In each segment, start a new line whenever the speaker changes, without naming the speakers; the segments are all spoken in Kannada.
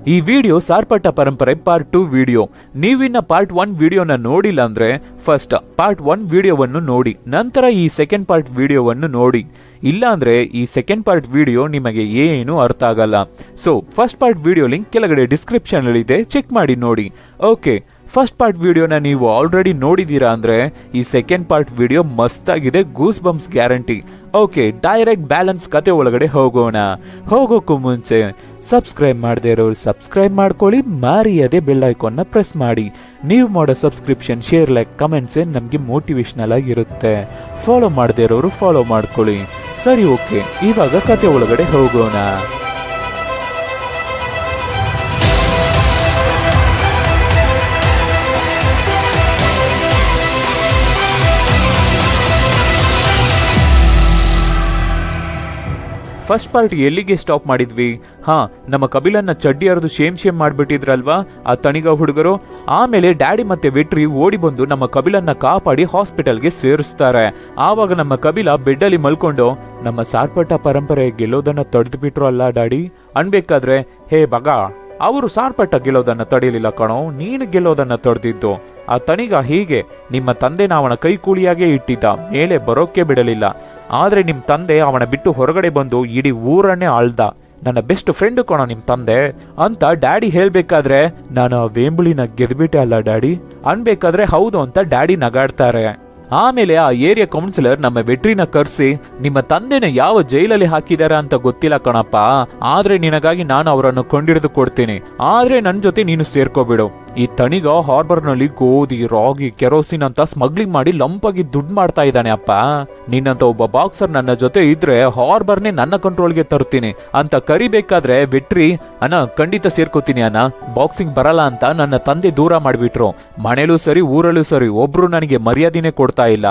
ಈ ವಿಡಿಯೋ ಸಾರ್ಪಟ್ಟ ಪರಂಪರೆ ಪಾರ್ಟ್ 2 ವಿಡಿಯೋ. ನೀವಿನ್ನ ಪಾರ್ಟ್ 1 ವಿಡಿಯೋನ ನೋಡಿಲ್ಲ ಅಂದ್ರೆ ಫಸ್ಟ್ ಪಾರ್ಟ್ 1 ವಿಡಿಯೋವನ್ನು ನೋಡಿ, ನಂತರ ಈ ಸೆಕೆಂಡ್ ಪಾರ್ಟ್ ವಿಡಿಯೋವನ್ನು ನೋಡಿ. ಇಲ್ಲ ಅಂದ್ರೆ ಈ ಸೆಕೆಂಡ್ ಪಾರ್ಟ್ ವಿಡಿಯೋ ನಿಮಗೆ ಏನು ಅರ್ಥ ಆಗಲ್ಲ. So first part video link ಕೆಳಗಡೆ ಡಿಸ್ಕ್ರಿಪ್ಷನ್ ಅಲ್ಲಿ ಇದೆ, ಚೆಕ್ ಮಾಡಿ ನೋಡಿ. ಓಕೆ, ಫಸ್ಟ್ ಪಾರ್ಟ್ ವಿಡಿಯೋನ ನೀವು ಆಲ್ರೆಡಿ ನೋಡಿದೀರಾ ಅಂದ್ರೆ ಈ ಸೆಕೆಂಡ್ ಪಾರ್ಟ್ ವಿಡಿಯೋ ಮಸ್ತಾಗಿದೆ, goosebumps guarantee. Okay, direct balance ಕತೆ ಒಳಗಡೆ ಹೋಗೋಕ್ಕೂ ಮುಂಚೆ ಸಬ್ಸ್ಕ್ರೈಬ್ ಮಾಡದೇ ಇರೋರು ಸಬ್ಸ್ಕ್ರೈಬ್ ಮಾಡ್ಕೊಳ್ಳಿ, ಮರೆಯದೆ ಬೆಲ್ ಐಕಾನ್ನ ಪ್ರೆಸ್ ಮಾಡಿ. ನೀವು ಮಾಡೋ ಸಬ್ಸ್ಕ್ರಿಪ್ಷನ್, ಶೇರ್, ಲೈಕ್, ಕಮೆಂಟ್ಸೇ ನಮಗೆ ಮೋಟಿವೇಶನಲ್ ಆಗಿರುತ್ತೆ. ಫಾಲೋ ಮಾಡದೇ ಇರೋರು ಫಾಲೋ ಮಾಡ್ಕೊಳ್ಳಿ. ಸರಿ, ಓಕೆ, ಇವಾಗ ಕತೆ ಒಳಗಡೆ ಹೋಗೋಣ. ಫಸ್ಟ್ ಪಾರ್ಟ್ ಎಲ್ಲಿಗೆ ಸ್ಟಾಪ್ ಮಾಡಿದ್ವಿ? ನಮ್ಮ ಕಪಿಲನ್ನ ಚಡ್ಡಿ ಹರಿದು ಶೇಮ್ ಮಾಡ್ಬಿಟ್ಟಿದ್ರಲ್ವಾ ಆ ತಣಿಗ ಹುಡುಗರು. ಆಮೇಲೆ ಡ್ಯಾಡಿ ಮತ್ತೆ ವೆಟ್ರಿ ಓಡಿ ಬಂದು ನಮ್ಮ ಕಪಿಲನ್ನ ಕಾಪಾಡಿ ಹಾಸ್ಪಿಟಲ್ಗೆ ಸೇರಿಸ್ತಾರೆ. ಆವಾಗ ನಮ್ಮ ಕಪಿಲ ಬೆಡ್ಡಲ್ಲಿ ಮಲ್ಕೊಂಡು ನಮ್ಮ ಸಾರ್ಪಟ್ಟ ಪರಂಪರೆ ಗೆಲ್ಲೋದನ್ನ ತಡೆದು ಬಿಟ್ರು ಅಲ್ಲ ಡ್ಯಾಡಿ ಅನ್ಬೇಕಾದ್ರೆ, ಹೇ ಬಗ, ಅವರು ಸಾರ್ಪಟ್ಟ ಗೆಲ್ಲೋದನ್ನ ತಡೆಯಲಿಲ್ಲ ಕಣೋ, ನೀನು ಗೆಲ್ಲೋದನ್ನ ತಡೆದಿದ್ದು. ಆ ತಣಿಗ ಹೀಗೆ ನಿಮ್ಮ ತಂದೆನ ಅವನ ಕೈ ಕೂಲಿಯಾಗೆ ಇಟ್ಟಿದ್ದ, ಮೇಲೆ ಬರೋಕೆ ಬಿಡಲಿಲ್ಲ. ಆದ್ರೆ ನಿಮ್ ತಂದೆ ಅವನ ಬಿಟ್ಟು ಹೊರಗಡೆ ಬಂದು ಇಡೀ ಊರನ್ನೇ ಆಳ್ದ. ನನ್ನ ಬೆಸ್ಟ್ ಫ್ರೆಂಡ್ ಕಣೋ ನಿಮ್ ತಂದೆ ಅಂತ ಡ್ಯಾಡಿ ಹೇಳ್ಬೇಕಾದ್ರೆ, ನಾನು ಆ ವೇಂಬುಳಿನ ಗೆದ್ಬಿಟ್ಟೆ ಅಲ್ಲ ಡ್ಯಾಡಿ ಅನ್ಬೇಕಾದ್ರೆ, ಹೌದು ಅಂತ ಡ್ಯಾಡಿ ನಗಾಡ್ತಾರೆ. ಆಮೇಲೆ ಆ ಏರಿಯಾ ಕೌನ್ಸಿಲರ್ ನಮ್ಮ ವೆಟ್ರಿನ ಕರ್ಸಿ, ನಿಮ್ಮ ತಂದೆನ ಯಾವ ಜೈಲಲ್ಲಿ ಹಾಕಿದಾರ ಅಂತ ಗೊತ್ತಿಲ್ಲ ಕಣಪ್ಪ, ಆದ್ರೆ ನಿನಗಾಗಿ ನಾನು ಅವರನ್ನು ಕೊಂಡಿಡಿದು ಕೊಡ್ತೀನಿ, ಆದ್ರೆ ನನ್ ಜೊತೆ ನೀನು ಸೇರ್ಕೋಬಿಡು. ಈ ತಣಿಗ ಹಾರ್ಬರ್ ನಲ್ಲಿ ಗೋಧಿ, ರಾಗಿ, ಕೆರೋಸಿನ್ ಅಂತ ಸ್ಮಗ್ಲಿಂಗ್ ಮಾಡಿ ಲಂಪಾಗಿ ದುಡ್ಡು ಮಾಡ್ತಾ ಇದ್ದಾನೆ ಅಪ್ಪ. ನಿನ್ನಂತ ಒಬ್ಬ ಬಾಕ್ಸರ್ ನನ್ನ ಜೊತೆ ಇದ್ರೆ ಹಾರ್ಬರ್ನೇ ನನ್ನ ಕಂಟ್ರೋಲ್ಗೆ ತರ್ತೀನಿ ಅಂತ ಕರಿಬೇಕಾದ್ರೆ ವೆಟ್ರಿ, ಅಣ್ಣ ಖಂಡಿತ ಸೇರ್ಕೋತೀನಿ ಅಣ್ಣ, ಬಾಕ್ಸಿಂಗ್ ಬರಲ್ಲ ಅಂತ ನನ್ನ ತಂದೆ ದೂರ ಮಾಡ್ಬಿಟ್ರು. ಮನೇಲೂ ಸರಿ ಊರಲ್ಲೂ ಸರಿ ಒಬ್ರು ನನಗೆ ಮರ್ಯಾದೆನೇ ಕೊಡ್ತಾ ಇಲ್ಲ.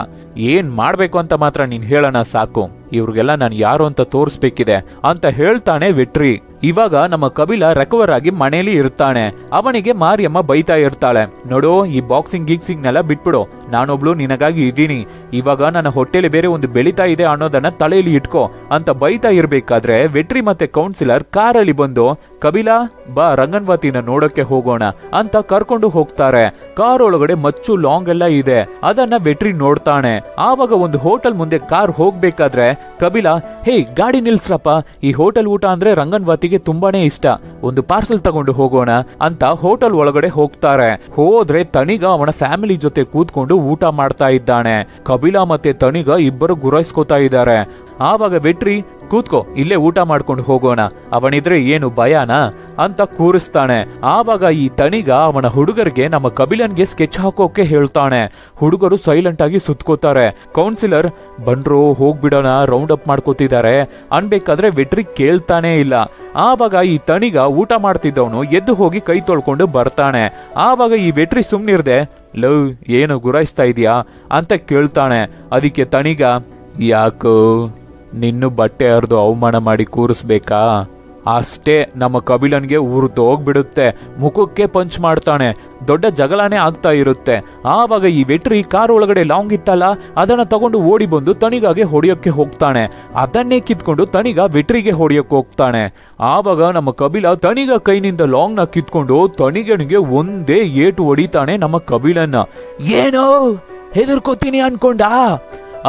ಏನ್ ಮಾಡ್ಬೇಕು ಅಂತ ಮಾತ್ರ ನೀನ್ ಹೇಳೋಣ ಸಾಕು, ಇವ್ರಿಗೆಲ್ಲ ನಾನು ಯಾರು ಅಂತ ತೋರಿಸ್ಬೇಕಿದೆ ಅಂತ ಹೇಳ್ತಾನೆ ವೆಟ್ರಿ. ಇವಾಗ ನಮ್ಮ ಕಪಿಲ ರೆಕವರ್ ಆಗಿ ಮನೇಲಿ ಇರ್ತಾನೆ. ಅವನಿಗೆ ಮಾರಿಯಮ್ಮ ಬೈತಾ ಇರ್ತಾಳೆ, ನೋಡು ಈ ಬಾಕ್ಸಿಂಗ್ ಗೀಕ್ಸಿಂಗ್ನೆಲ್ಲ ಬಿಟ್ಬಿಡು, ನಾನೊಬ್ಳು ನಿನಗಾಗಿ ಇದ್ದೀನಿ, ಇವಾಗ ನನ್ನ ಹೊಟ್ಟೆಲಿ ಬೇರೆ ಒಂದು ಬೆಳೀತಾ ಇದೆ ಅನ್ನೋದನ್ನ ತಲೆಯಲ್ಲಿ ಇಟ್ಕೋ ಅಂತ ಬೈತಾ ಇರ್ಬೇಕಾದ್ರೆ ವೆಟ್ರಿ ಮತ್ತೆ ಕೌನ್ಸಿಲರ್ ಕಾರಲ್ಲಿ ಬಂದು, ಕಪಿಲ ಬಾ ರಂಗನ್ವತಿನ ನೋಡಕ್ಕೆ ಹೋಗೋಣ ಅಂತ ಕರ್ಕೊಂಡು ಹೋಗ್ತಾರೆ. ಕಾರ್ ಒಳಗಡೆ ಮಚ್ಚು ಲಾಂಗ್ ಎಲ್ಲ ಇದೆ, ಅದನ್ನ ವೆಟ್ರಿ ನೋಡ್ತಾನೆ. ಆವಾಗ ಒಂದು ಹೋಟೆಲ್ ಮುಂದೆ ಕಾರ್ ಹೋಗ್ಬೇಕಾದ್ರೆ ಕಪಿಲ, ಹೇ ಗಾಡಿ ನಿಲ್ಸ್ರಪ್ಪ, ಈ ಹೋಟೆಲ್ ಊಟ ಅಂದ್ರೆ ರಂಗನ್ವತಿಗೆ ತುಂಬಾನೇ ಇಷ್ಟ, ಒಂದು ಪಾರ್ಸಲ್ ತಗೊಂಡು ಹೋಗೋಣ ಅಂತ ಹೋಟೆಲ್ ಒಳಗಡೆ ಹೋಗ್ತಾರೆ. ಹೋದ್ರೆ ತಣಿಗ ಅವನ ಫ್ಯಾಮಿಲಿ ಜೊತೆ ಕೂತ್ಕೊಂಡು ಊಟ ಮಾಡ್ತಾ ಇದ್ದಾನೆ. ಕಪಿಲ ಮತ್ತೆ ತಣಿಗ ಇಬ್ಬರು ಗುರಾಯಿಸ್ಕೋತಾ ಇದ್ದಾರೆ. ಆವಾಗ ವೆಟ್ರಿ, ಕೂತ್ಕೋ, ಇಲ್ಲೇ ಊಟ ಮಾಡ್ಕೊಂಡು ಹೋಗೋಣ, ಅವನಿದ್ರೆ ಏನು ಭಯನಾ ಅಂತ ಕೂರಿಸ್ತಾನೆ. ಆವಾಗ ಈ ತಣಿಗ ಅವನ ಹುಡುಗರಿಗೆ ನಮ್ಮ ಕಪಿಲನ್ಗೆ ಸ್ಕೆಚ್ ಹಾಕೋಕೆ ಹೇಳ್ತಾನೆ. ಹುಡುಗರು ಸೈಲೆಂಟ್ ಆಗಿ ಸುತ್ಕೋತಾರೆ. ಕೌನ್ಸಿಲರ್, ಬಂದ್ರು ಹೋಗ್ಬಿಡೋಣ, ರೌಂಡ್ ಅಪ್ ಮಾಡ್ಕೋತಿದ್ದಾರೆ ಅನ್ಬೇಕಾದ್ರೆ ವೆಟ್ರಿ ಕೇಳ್ತಾನೆ ಇಲ್ಲ. ಆವಾಗ ಈ ತಣಿಗ ಊಟ ಮಾಡ್ತಿದ್ದವನು ಎದ್ದು ಹೋಗಿ ಕೈ ತೊಳ್ಕೊಂಡು ಬರ್ತಾನೆ. ಆವಾಗ ಈ ವೆಟ್ರಿ ಸುಮ್ನಿರ್ದೆ, ಲವ್ ಏನು ಗುರಾಯಿಸ್ತಾ ಇದೀಯಾ ಅಂತ ಕೇಳ್ತಾನೆ. ಅದಕ್ಕೆ ತಣಿಗ, ಯಾಕೋ ನಿನ್ನು ಬಟ್ಟೆ ಹರಿದು ಅವಮಾನ ಮಾಡಿ ಕೂರಿಸ್ಬೇಕಾ? ಅಷ್ಟೇ ನಮ್ಮ ಕಪಿಲನ್ಗೆ ಉರ್ದೋಗ್ಬಿಡುತ್ತೆ, ಮುಖಕ್ಕೆ ಪಂಚ್ ಮಾಡ್ತಾನೆ, ದೊಡ್ಡ ಜಗಳಾನೇ ಆಗ್ತಾ ಇರುತ್ತೆ. ಆವಾಗ ಈ ವೆಟ್ರಿ ಕಾರ್ ಒಳಗಡೆ ಲಾಂಗ್ ಇತ್ತಲ್ಲ ಅದನ್ನ ತಗೊಂಡು ಓಡಿ ಬಂದು ತಣಿಗಾಗೆ ಹೊಡೆಯೋಕ್ಕೆ ಹೋಗ್ತಾನೆ. ಅದನ್ನೇ ಕಿತ್ಕೊಂಡು ತಣಿಗ ವೆಟ್ರಿಗೆ ಹೊಡೆಯೋಕೆ ಹೋಗ್ತಾನೆ. ಆವಾಗ ನಮ್ಮ ಕಪಿಲ ತಣಿಗ ಕೈನಿಂದ ಲಾಂಗ್ ನ ಕಿತ್ಕೊಂಡು ತಣಿಗನಿಗೆ ಒಂದೇ ಏಟು ಹೊಡಿತಾನೆ ನಮ್ಮ ಕಪಿಲನ್ನ. ಏನೋ ಹೆದರ್ಕೋತೀನಿ ಅನ್ಕೊಂಡ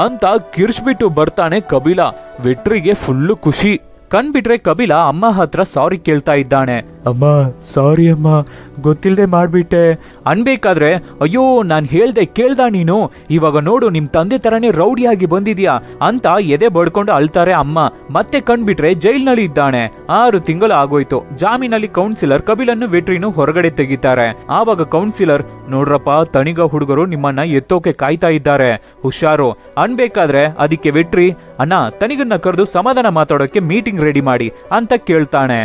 ಅಂತ ಕಿರ್ಚ್ಬಿಟ್ಟು ಬರ್ತಾನೆ ಕಪಿಲ. ವೆಟ್ರಿಗೆ ಫುಲ್ಲು ಖುಷಿ. ಕಣ್ಬಿಟ್ರೆ ಕಪಿಲ ಅಮ್ಮ ಹತ್ರ ಸಾರಿ ಕೇಳ್ತಾ ಇದ್ದಾನೆ. ಅಮ್ಮ ಸಾರಿ ಅಮ್ಮ, ಗೊತ್ತಿಲ್ಲದೆ ಮಾಡ್ಬಿಟ್ಟೆ ಅನ್ಬೇಕಾದ್ರೆ, ಅಯ್ಯೋ ನಾನು ಹೇಳ್ದೆ ಕೇಳ್ದ ನೀನು, ಇವಾಗ ನೋಡು ನಿಮ್ ತಂದೆ ತರನೇ ರೌಡಿಯಾಗಿ ಬಂದಿದ್ಯಾ ಅಂತ ಎದೆ ಬಡ್ಕೊಂಡು ಅಳ್ತಾರೆ ಅಮ್ಮ. ಮತ್ತೆ ಕಣ್ಬಿಟ್ರೆ ಜೈಲ್ನಲ್ಲಿ ಇದ್ದಾನೆ, 6 ತಿಂಗಳು ಆಗೋಯ್ತು. ಜಾಮೀನಲ್ಲಿ ಕೌನ್ಸಿಲರ್ ಕಪಿಲನ್ನು ವೆಟ್ರಿನು ಹೊರಗಡೆ ತೆಗಿತಾರೆ. ಆವಾಗ ಕೌನ್ಸಿಲರ್, ನೋಡ್ರಪ್ಪ ತಣಿಗ ಹುಡುಗರು ನಿಮ್ಮನ್ನ ಎತ್ತೋಕೆ ಕಾಯ್ತಾ ಇದ್ದಾರೆ, ಹುಷಾರು ಅನ್ಬೇಕಾದ್ರೆ ಅದಕ್ಕೆ ವೆಟ್ರಿ, ಅಣ್ಣ ತಣಿಗನ್ನ ಕರೆದು ಸಮಾಧಾನ ಮಾತಾಡೋಕೆ ಮೀಟಿಂಗ್ ರೆಡಿ ಮಾಡಿ ಅಂತ ಕೇಳ್ತಾನೆ.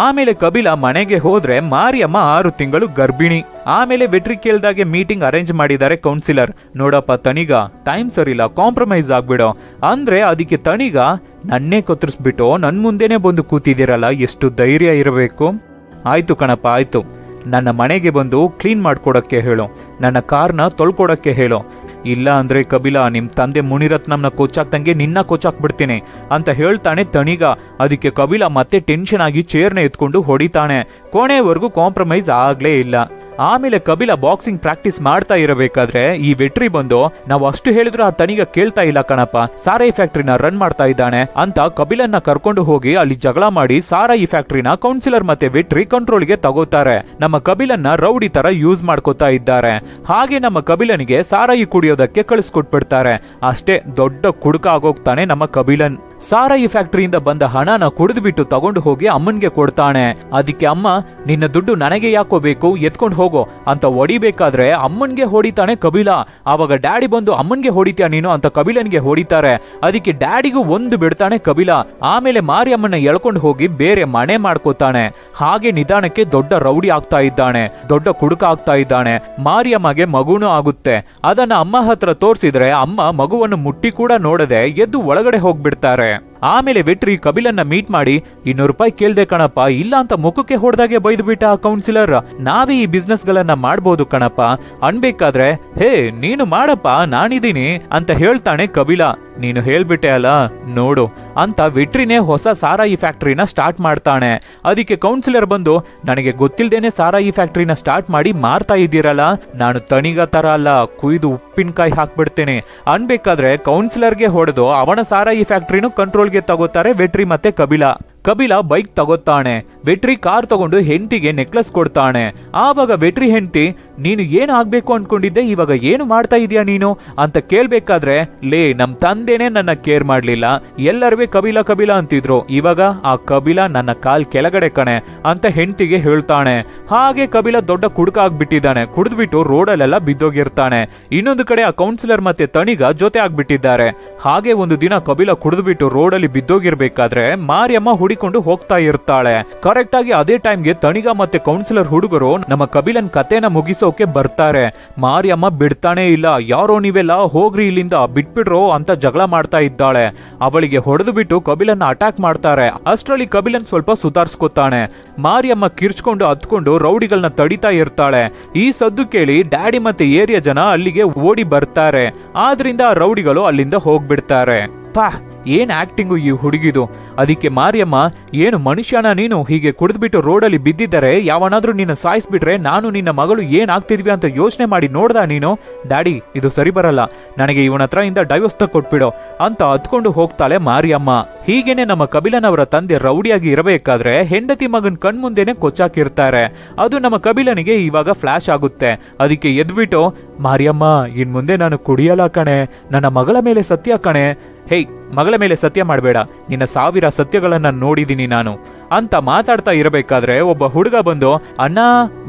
ಆಮೇಲೆ ಕಪಿಲ ಮನೆಗೆ ಹೋದ್ರೆ ಮಾರಿಯಮ್ಮ 6 ತಿಂಗಳು ಗರ್ಭಿಣಿ. ಆಮೇಲೆ ವೆಟ್ರಿ ಕೇಳ್ದಾಗೆ ಮೀಟಿಂಗ್ ಅರೇಂಜ್ ಮಾಡಿದ್ದಾರೆ ಕೌನ್ಸಿಲರ್. ನೋಡಪ್ಪ ತಣಿಗ ಟೈಮ್ ಸರಿಲ್ಲ, ಕಾಂಪ್ರಮೈಸ್ ಆಗ್ಬಿಡೋ ಅಂದ್ರೆ ಅದಕ್ಕೆ ತಣಿಗ, ನನ್ನೇ ಕತ್ತರಿಸ್ಬಿಟ್ಟು ನನ್ ಮುಂದೆನೆ ಬಂದು ಕೂತಿದ್ದೀರಲ್ಲ, ಎಷ್ಟು ಧೈರ್ಯ ಇರಬೇಕು. ಆಯ್ತು ಕಣಪ್ಪ ಆಯ್ತು, ನನ್ನ ಮನೆಗೆ ಬಂದು ಕ್ಲೀನ್ ಮಾಡ್ಕೊಡಕ್ಕೆ ಹೇಳು, ನನ್ನ ಕಾರ್ನ ತೊಳ್ಕೊಡಕ್ಕೆ ಹೇಳು, ಇಲ್ಲ ಅಂದ್ರೆ ಕಬಿಲಾ ನಿಮ್ ತಂದೆ ಮುನಿರತ್ನಂನ ಕೊಚ್ಚಾಕ್ದಂಗೆ ನಿನ್ನ ಕೊಚ್ಚಾಕ್ಬಿಡ್ತೀನಿ ಅಂತ ಹೇಳ್ತಾನೆ ತಣಿಗ. ಅದಕ್ಕೆ ಕಬಿಲಾ ಮತ್ತೆ ಟೆನ್ಷನ್ ಆಗಿ ಚೇರ್ನ ಎತ್ಕೊಂಡು ಹೊಡಿತಾನೆ. ಕೊನೆವರೆಗೂ ಕಾಂಪ್ರಮೈಸ್ ಆಗ್ಲೇ ಇಲ್ಲ. ಆಮೇಲೆ ಕಬಿಲಾ ಬಾಕ್ಸಿಂಗ್ ಪ್ರಾಕ್ಟೀಸ್ ಮಾಡ್ತಾ ಇರಬೇಕಾದ್ರೆ ಈ ವೆಟ್ರಿ ಬಂದು ನಾವು ಅಷ್ಟು ಹೇಳಿದ್ರು ಆ ತನಿಗ ಕೇಳ್ತಾ ಇಲ್ಲ ಕಣಪ್ಪ, ಸಾರಾಯಿ ಫ್ಯಾಕ್ಟ್ರಿನ ರನ್ ಮಾಡ್ತಾ ಇದ್ದಾನೆ ಅಂತ ಕಬಿಲನ್ನ ಕರ್ಕೊಂಡು ಹೋಗಿ ಅಲ್ಲಿ ಜಗಳ ಮಾಡಿ ಸಾರಾಯಿ ಫ್ಯಾಕ್ಟ್ರಿನ ಕೌನ್ಸಿಲರ್ ಮತ್ತೆ ವೆಟ್ರಿ ಕಂಟ್ರೋಲ್ಗೆ ತಗೋತಾರೆ. ನಮ್ಮ ಕಬಿಲನ್ನ ರೌಡಿ ತರ ಯೂಸ್ ಮಾಡ್ಕೋತಾ ಇದ್ದಾರೆ. ಹಾಗೆ ನಮ್ಮ ಕಬಿಲನಿಗೆ ಸಾರಾಯಿ ಕುಡಿಯೋದಕ್ಕೆ ಕಳಿಸ್ಕೊಟ್ಬಿಡ್ತಾರೆ. ಅಷ್ಟೇ ದೊಡ್ಡ ಕುಡುಕ ಆಗೋಗ್ತಾನೆ ನಮ್ಮ ಕಬಿಲನ್. ಸಾರಾಯಿ ಫ್ಯಾಕ್ಟರಿಯಿಂದ ಬಂದ ಹಣನ ಕುಡಿದ್ಬಿಟ್ಟು ತಗೊಂಡು ಹೋಗಿ ಅಮ್ಮನ್ಗೆ ಕೊಡ್ತಾನೆ. ಅದಕ್ಕೆ ಅಮ್ಮ ನಿನ್ನ ದುಡ್ಡು ನನಗೆ ಯಾಕೋ ಬೇಕು, ಎತ್ಕೊಂಡು ಹೋಗೋ ಅಂತ ಹೊಡಿಬೇಕಾದ್ರೆ ಅಮ್ಮನ್ಗೆ ಹೊಡಿತಾನೆ ಕಬಿಲಾ. ಆವಾಗ ಡ್ಯಾಡಿ ಬಂದು ಅಮ್ಮನ್ಗೆ ಹೊಡಿತೀಯ ನೀನು ಅಂತ ಕಬಿಲನ್ಗೆ ಹೊಡಿತಾರೆ. ಅದಕ್ಕೆ ಡ್ಯಾಡಿಗೂ ಒಂದು ಬಿಡ್ತಾನೆ ಕಬಿಲಾ. ಆಮೇಲೆ ಮಾರಿಯಮ್ಮನ ಎಳ್ಕೊಂಡು ಹೋಗಿ ಬೇರೆ ಮನೆ ಮಾಡ್ಕೋತಾನೆ. ಹಾಗೆ ನಿಧಾನಕ್ಕೆ ದೊಡ್ಡ ರೌಡಿ ಆಗ್ತಾ ಇದ್ದಾನೆ, ದೊಡ್ಡ ಕುಡುಕ ಆಗ್ತಾ ಇದ್ದಾನೆ. ಮಾರಿಯಮ್ಮಗೆ ಮಗುನೂ ಆಗುತ್ತೆ. ಅದನ್ನ ಅಮ್ಮ ಹತ್ರ ತೋರಿಸಿದ್ರೆ ಅಮ್ಮ ಮಗುವನ್ನು ಮುಟ್ಟಿ ಕೂಡ ನೋಡದೆ ಎದ್ದು ಒಳಗಡೆ ಹೋಗ್ಬಿಡ್ತಾರೆ. ಆಮೇಲೆ ವೆಟ್ರಿ ಕಬಿಲನ್ನ ಮೀಟ್ ಮಾಡಿ 200 ರೂಪಾಯಿ ಕೇಳ್ದೆ ಕಣಪ್ಪ, ಇಲ್ಲ ಅಂತ ಮುಖಕ್ಕೆ ಹೊಡೆದಾಗೆ ಬೈದು ಬಿಟ್ಟ ಆ ಕೌನ್ಸಿಲರ್. ನಾವೇ ಈ ಬಿಸ್ನೆಸ್ ಗಳನ್ನ ಮಾಡ್ಬೋದು ಕಣಪ್ಪ ಅನ್ಬೇಕಾದ್ರೆ, ಹೇ ನೀನು ಮಾಡಪ್ಪ ನಾನಿದ್ದೀನಿ ಅಂತ ಹೇಳ್ತಾನೆ ಕಬಿಲಾ. ನೀನು ಹೇಳ್ಬಿಟ್ಟೆ ಅಲ್ಲ ನೋಡು ಅಂತ ವೆಟ್ರಿನೇ ಹೊಸ ಸಾರಾಯಿ ಫ್ಯಾಕ್ಟ್ರಿನ ಸ್ಟಾರ್ಟ್ ಮಾಡ್ತಾನೆ. ಅದಕ್ಕೆ ಕೌನ್ಸಿಲರ್ ಬಂದು ನನಗೆ ಗೊತ್ತಿಲ್ದೇನೆ ಸಾರಾಯಿ ಫ್ಯಾಕ್ಟ್ರಿನ ಸ್ಟಾರ್ಟ್ ಮಾಡಿ ಮಾರ್ತಾ ಇದ್ದೀರಲ್ಲ, ನಾನು ತಣಿಗ ತರ ಅಲ್ಲ ಕುಯ್ದು ಉಪ್ಪಿನಕಾಯಿ ಹಾಕ್ಬಿಡ್ತೇನೆ ಅನ್ಬೇಕಾದ್ರೆ ಕೌನ್ಸಿಲರ್ಗೆ ಹೊಡೆದು ಅವನ ಸಾರಾಯಿ ಫ್ಯಾಕ್ಟ್ರಿನೂ ಕಂಟ್ರೋಲ್ಗೆ ತಗೋತಾರೆ ವೆಟ್ರಿ ಮತ್ತೆ ಕಬಿಲಾ. ಕಬಿಲಾ ಬೈಕ್ ತಗೋತಾನೆ. ವೆಟ್ರಿ ಕಾರ್ ತಗೊಂಡು ಹೆಂಡತಿಗೆ ನೆಕ್ಲೆಸ್ ಕೊಡ್ತಾನೆ. ಆವಾಗ ವೆಟ್ರಿ ಹೆಂಡತಿ ನೀನು ಏನು ಆಗ್ಬೇಕು ಅನ್ಕೊಂಡಿದ್ದೆ, ಇವಾಗ ಏನು ಮಾಡ್ತಾ ಇದೀಯ ನೀನು ಅಂತ ಕೇಳ್ಬೇಕಾದ್ರೆ, ಲೇ ನಮ್ ತಂದೆನೆ ನನ್ನ ಕೇರ್ ಮಾಡ್ಲಿಲ್ಲ, ಎಲ್ಲರೂ ಕಬಿಲಾ ಕಬಿಲಾ ಅಂತಿದ್ರು, ಇವಾಗ ಆ ಕಬಿಲಾ ನನ್ನ ಕಾಲ್ ಕೆಳಗಡೆ ಕಣೆ ಅಂತ ಹೆಂಡತಿಗೆ ಹೇಳ್ತಾನೆ. ಹಾಗೆ ಕಬಿಲಾ ದೊಡ್ಡ ಕುಡುಕ ಆಗ್ಬಿಟ್ಟಿದ್ದಾನೆ. ಕುಡಿದ್ಬಿಟ್ಟು ರೋಡಲ್ಲೆಲ್ಲ ಬಿದ್ದೋಗಿರ್ತಾನೆ. ಇನ್ನೊಂದು ಕಡೆ ಆ ಕೌನ್ಸಿಲರ್ ಮತ್ತೆ ತಣಿಗ ಜೊತೆ ಆಗ್ಬಿಟ್ಟಿದ್ದಾರೆ. ಹಾಗೆ ಒಂದು ದಿನ ಕಬಿಲಾ ಕುಡಿದ್ಬಿಟ್ಟು ರೋಡಲ್ಲಿ ಬಿದ್ದೋಗಿರ್ಬೇಕಾದ್ರೆ ಮಾರಿಯಮ್ಮ ಹುಡಿಕೊಂಡು ಹೋಗ್ತಾ ಇರ್ತಾಳೆ. ಕರೆಕ್ಟ್ ಆಗಿ ಅದೇ ಟೈಮ್ಗೆ ತಣಿಗ ಮತ್ತೆ ಕೌನ್ಸಿಲರ್ ಹುಡುಗರು ನಮ್ಮ ಕಬಿಲನ್ ಕತೆನ ಮುಗಿಸೋಕೆ ಬರ್ತಾರೆ. ಮಾರಿಯಮ್ಮ ಬಿಡ್ತಾನೆ ಇಲ್ಲ. ಯಾರೋ ನೀವೆಲ್ಲ ಹೋಗ್ರಿ ಇಲ್ಲಿಂದ, ಬಿಟ್ಬಿಡ್ರೋ ಅಂತ ಜಗಳ ಮಾಡ್ತಾ ಇದ್ದಾಳೆ. ಅವಳಿಗೆ ಹೊಡೆದು ಬಿಟ್ಟು ಕಬಿಲನ್ನ ಅಟ್ಯಾಕ್ ಮಾಡ್ತಾರೆ. ಅಷ್ಟರಲ್ಲಿ ಕಬಿಲನ್ ಸ್ವಲ್ಪ ಸುಧಾರಿಸ್ಕೊತಾನೆ. ಮಾರಿಯಮ್ಮ ಕಿರ್ಚ್ಕೊಂಡು ಹತ್ಕೊಂಡು ರೌಡಿಗಳನ್ನ ತಡಿತಾ ಇರ್ತಾಳೆ. ಈ ಸದ್ದು ಕೇಳಿ ಡ್ಯಾಡಿ ಮತ್ತೆ ಏರಿಯಾ ಜನ ಅಲ್ಲಿಗೆ ಓಡಿ ಬರ್ತಾರೆ. ಆದ್ರಿಂದ ಆ ರೌಡಿಗಳು ಅಲ್ಲಿಂದ ಹೋಗ್ಬಿಡ್ತಾರೆ. ಪಾ ಏನ್ ಆಕ್ಟಿಂಗು ಈ ಹುಡುಗಿದು. ಅದಕ್ಕೆ ಮಾರಿಯಮ್ಮ ಏನು ಮನುಷ್ಯನ ನೀನು, ಹೀಗೆ ಕುಡಿದ್ಬಿಟ್ಟು ರೋಡಲ್ಲಿ ಬಿದ್ದಿದ್ದಾರೆ, ಯಾವನಾದ್ರೂ ನಿನ್ನ ಸಾಯಿಸ್ಬಿಟ್ರೆ ನಾನು ನಿನ್ನ ಮಗಳು ಏನಾಗ್ತಿದ್ವಿ ಅಂತ ಯೋಚನೆ ಮಾಡಿ ನೋಡ್ದ ನೀನು? ಡ್ಯಾಡಿ ಇದು ಸರಿ ಬರಲ್ಲ, ನನಗೆ ಇವನ ಹತ್ರ ಇಂದ ಡೈವರ್ಸ್ ಕೊಟ್ಬಿಡು ಅಂತ ಹತ್ಕೊಂಡು ಹೋಗ್ತಾಳೆ ಮಾರಿಯಮ್ಮ. ಹೀಗೇನೆ ನಮ್ಮ ಕಬಿಲನವರ ತಂದೆ ರೌಡಿಯಾಗಿ ಇರಬೇಕಾದ್ರೆ ಹೆಂಡತಿ ಮಗನ್ ಕಣ್ಮುಂದೆನೆ ಕೊಚ್ಚಾಕಿರ್ತಾರೆ. ಅದು ನಮ್ಮ ಕಬಿಲನಿಗೆ ಇವಾಗ ಫ್ಲಾಶ್ ಆಗುತ್ತೆ. ಅದಕ್ಕೆ ಎದ್ಬಿಟ್ಟು ಮಾರಿಯಮ್ಮ ಇನ್ ಮುಂದೆ ನಾನು ಕುಡಿಯಲ್ಲ ಕಣೆ, ನನ್ನ ಮಗಳ ಮೇಲೆ ಸತ್ಯ ಕಣೆ. ಹೇಯ್ ಮಗಳ ಮೇಲೆ ಸತ್ಯ ಮಾಡಬೇಡ, ನಿನ್ನ 1000 ಸತ್ಯಗಳನ್ನ ನೋಡಿದೀನಿ ನಾನು ಅಂತ ಮಾತಾಡ್ತಾ ಇರಬೇಕಾದ್ರೆ ಒಬ್ಬ ಹುಡುಗ ಬಂದು ಅಣ್ಣ